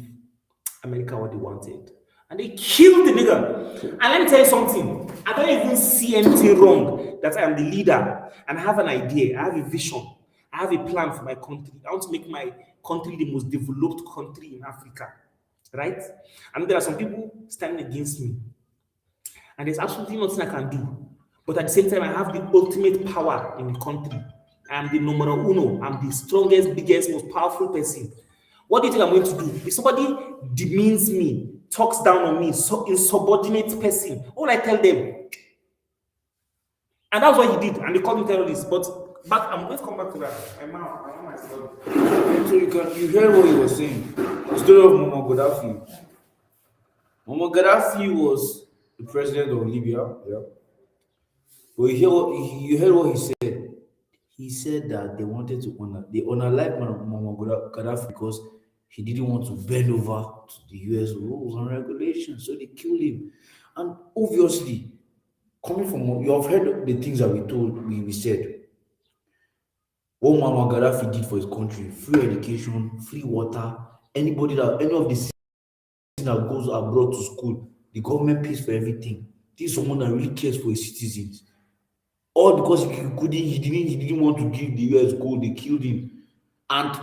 America what they wanted. And they killed the nigga. And let me tell you something. I don't even see anything wrong that I am the leader and I have an idea. I have a vision. I have a plan for my country. I want to make my country the most developed country in Africa. Right? And there are some people standing against me. And there's absolutely nothing I can do. But at the same time, I have the ultimate power in the country. I am the numero uno. I'm the strongest, biggest, most powerful person. What do you think I'm going to do? If somebody demeans me, talks down on me, so insubordinate person, what will I tell them? And that's what he did, and they called him terrorist. But I'm going to come back to that. My mom has said. So you heard what he was saying. The story of Muammar Gaddafi. Muammar Gaddafi was the president of Libya. Yeah. But you heard what he said. He said that they wanted to unalive Muammar Gaddafi because he didn't want to bend over to the US rules and regulations, so they killed him. And obviously, coming from you have heard the things that we said. What Muammar Gaddafi did for his country: free education, free water. Any of the citizens that goes abroad to school, the government pays for everything. This is someone that really cares for his citizens. All because he didn't want to give the US gold, they killed him. And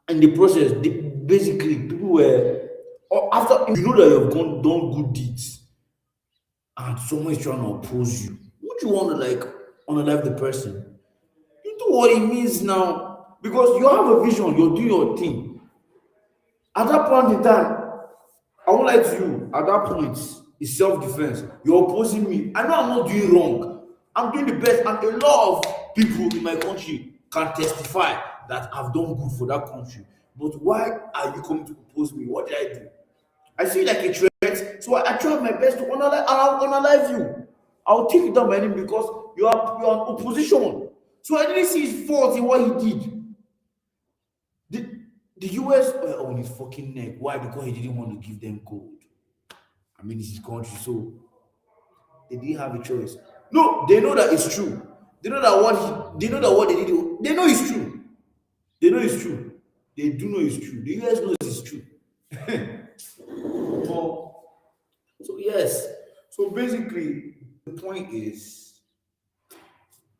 in the process, basically people were after you know that you have done good deeds and someone is trying to oppose you. Would you want to unalive the person? You know what it means now. Because you have a vision, you're doing your thing. At that point in time, I won't lie to you, at that point, it's self-defense. You're opposing me. I know I'm not doing wrong. I'm doing the best, and a lot of people in my country can testify that I've done good for that country. But why are you coming to oppose me? What did I do? I see it like a threat, so I try my best to unalive you. I'll take it down by him because you are in opposition. So I didn't see his fault in what he did. The US were on his fucking neck. Why? Because he didn't want to give them gold. I mean, it's his country, so they didn't have a choice. No, they know that it's true. They know that what they did. They know it's true. They know it's true. They do know it's true. The US knows it's true. So yes. So basically, the point is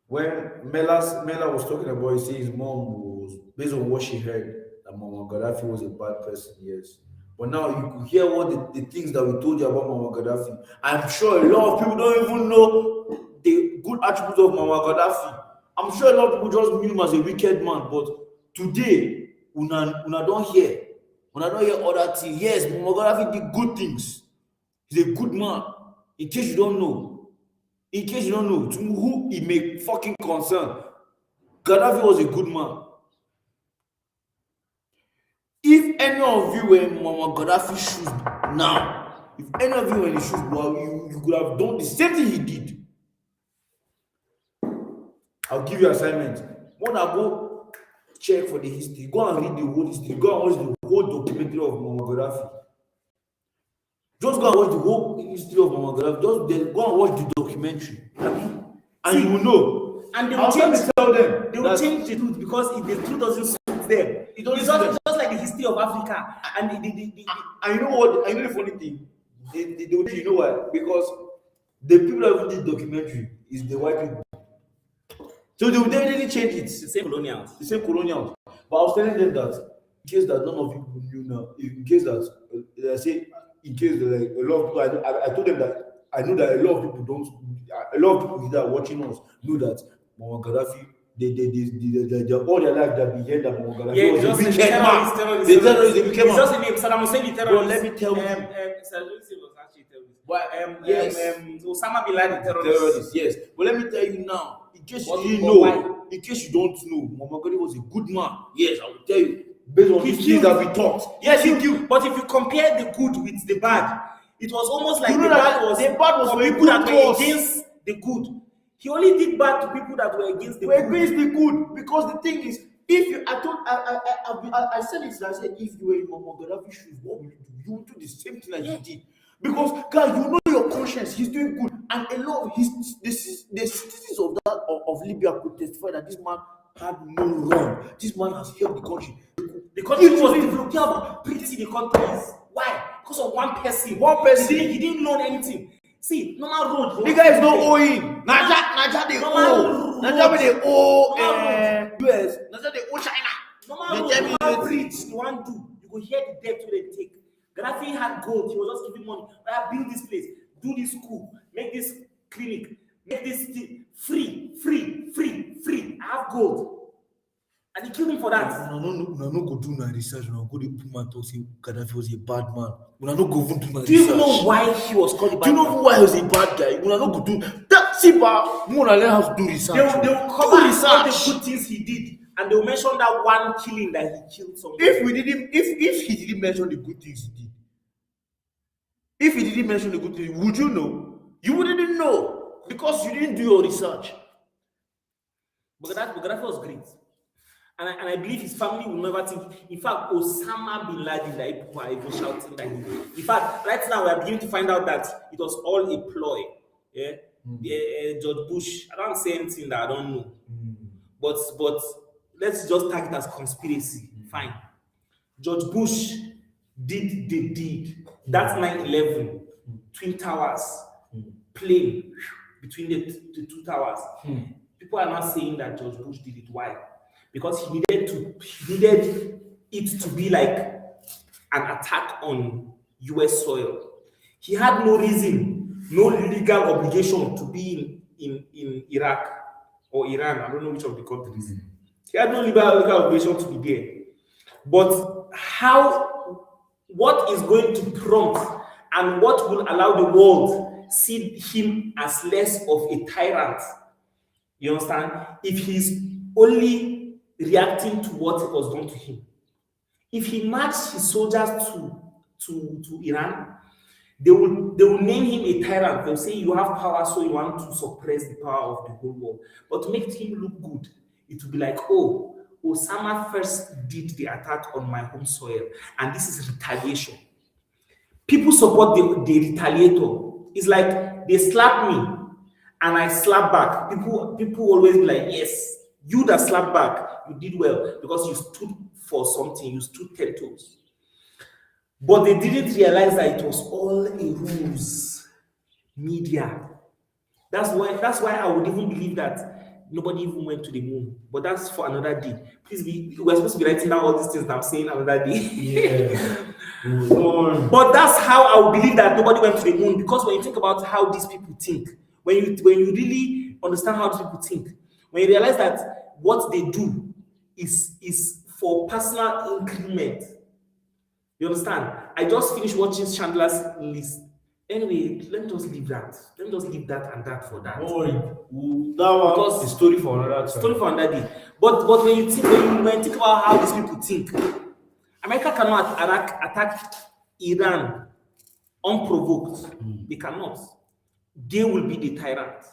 when Mela was talking about, he said his mom was based on what she heard that Muammar Gaddafi was a bad person. Yes. But now you could hear what the things that we told you about Muammar Gaddafi. I'm sure a lot of people don't even know the good attributes of Muammar Gaddafi. I'm sure a lot of people just knew him as a wicked man. But today, una don't hear other things. Yes, Muammar Gaddafi did good things. He's a good man. In case you don't know, to who he may fucking concern, Gaddafi was a good man. If any of you were in Muammar Gaddafi's shoes now, if any of you were in his shoes, well, you could have done the same thing he did. I'll give you assignment. When I go check for the history, go and read the whole history, go and watch the whole documentary of Muammar Gaddafi. Just go and watch the whole history of Muammar Gaddafi. Just go and watch the documentary. And you will know. And they will change the truth because if the truth doesn't suit them, it's just like the history of Africa. And you know what? I know the funny thing. You know why? Because the people that did the documentary is the white people. So they will definitely change it. The same colonials. But I was telling them that in case that none of you knew now, in case that a lot of people, I told them that I know that a lot of people that are watching us know that Muammar Gaddafi, they all their life they've been hearing that Muammar Gaddafi was a wicked man. The terrorist, the wicked man. Just a name, Saddam Hussein, the terrorist. Bro, let me tell you. Saddam Hussein was actually a terrorist. But yes, Osama bin Laden, terrorist. Yes. But let me tell you now, in case you didn't know, in case you don't know, Muammar Gaddafi was a good man. Yes, I will tell you. Based on the things that we talked. Yes, he killed. But if you compare the good with the bad, it was almost like the bad was for people that were against the good. He only did bad to people that were against the good. Against the good, because the thing is, I said it. I said if you were in Muammar Gaddafi's shoes, what would you do? You would do the same thing that he did. Because guy, you know your conscience, he's doing good, and a lot of the citizens of Libya could testify that this man had no wrong. This man has helped the country. The country was developed. Yeah, but pretty the country is. Why? Because of one person. One person. He didn't learn anything. See, normal road. The guy is not owing. Naija they owe. Naija they owe US. Naija they owe China. Normal bridge. You want to do. You go hear the debt they take. Gaddafi had gold. He was just giving money. Build this place. Do this school. Make this clinic. Make this free. I have gold. And he killed him for that. No go do my research. No go the man talk say Gaddafi was a bad man. Una no go even do my research. Do you even know why he was called a bad man? Do you know why he was a bad guy? Una no go do that. See, but Mona learn how to do research. They will cover all the good things he did, and they will mention that one killing that he killed someone. If he didn't mention the good things he did, would you know? You wouldn't know because you didn't do your research. But Gaddafi was great. And I believe his family will never think. In fact, Osama bin Laden, that people are even shouting that. In fact, right now we are beginning to find out that it was all a ploy. Yeah, George Bush. I don't say anything that I don't know. But let's just tag it as conspiracy. Fine. George Bush did the deed. That's 9/11. Twin Towers, plane between the two towers. People are not saying that George Bush did it. Why? Because he needed it to be like an attack on US soil. He had no reason, no legal obligation to be in Iraq or Iran. I don't know which of the countries. He had no legal obligation to be there. But what is going to prompt and what will allow the world see him as less of a tyrant? You understand? If he's only reacting to what was done to him. If he marched his soldiers to Iran, they will name him a tyrant. They'll say you have power, so you want to suppress the power of the whole world. But to make him look good, it will be like, oh, Osama first did the attack on my home soil, and this is retaliation. People support the retaliator. It's like they slap me and I slap back. People always be like, yes, you that slap back, you did well because you stood for something, you stood 10 toes. But they didn't realize that it was all a ruse. Media. That's why I would even believe that nobody even went to the moon. But that's for another day. We're supposed to be writing down all these things that I'm saying another day. Yeah. But that's how I would believe that nobody went to the moon, because when you think about how these people think, when you really understand how these people think, when you realize that what they do is for personal increment. You understand? I just finished watching Chandler's List. Anyway, let me just leave that. Let me just leave that and that for that. Oh, that one is a story for another time. Story for another day. But when you think about how these people think, America cannot attack Iran unprovoked. They cannot. They will be the tyrant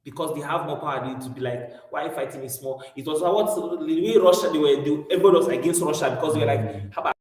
because they have more power to be like, why fighting is small? It was what the way Russia, everybody was against Russia because they were like,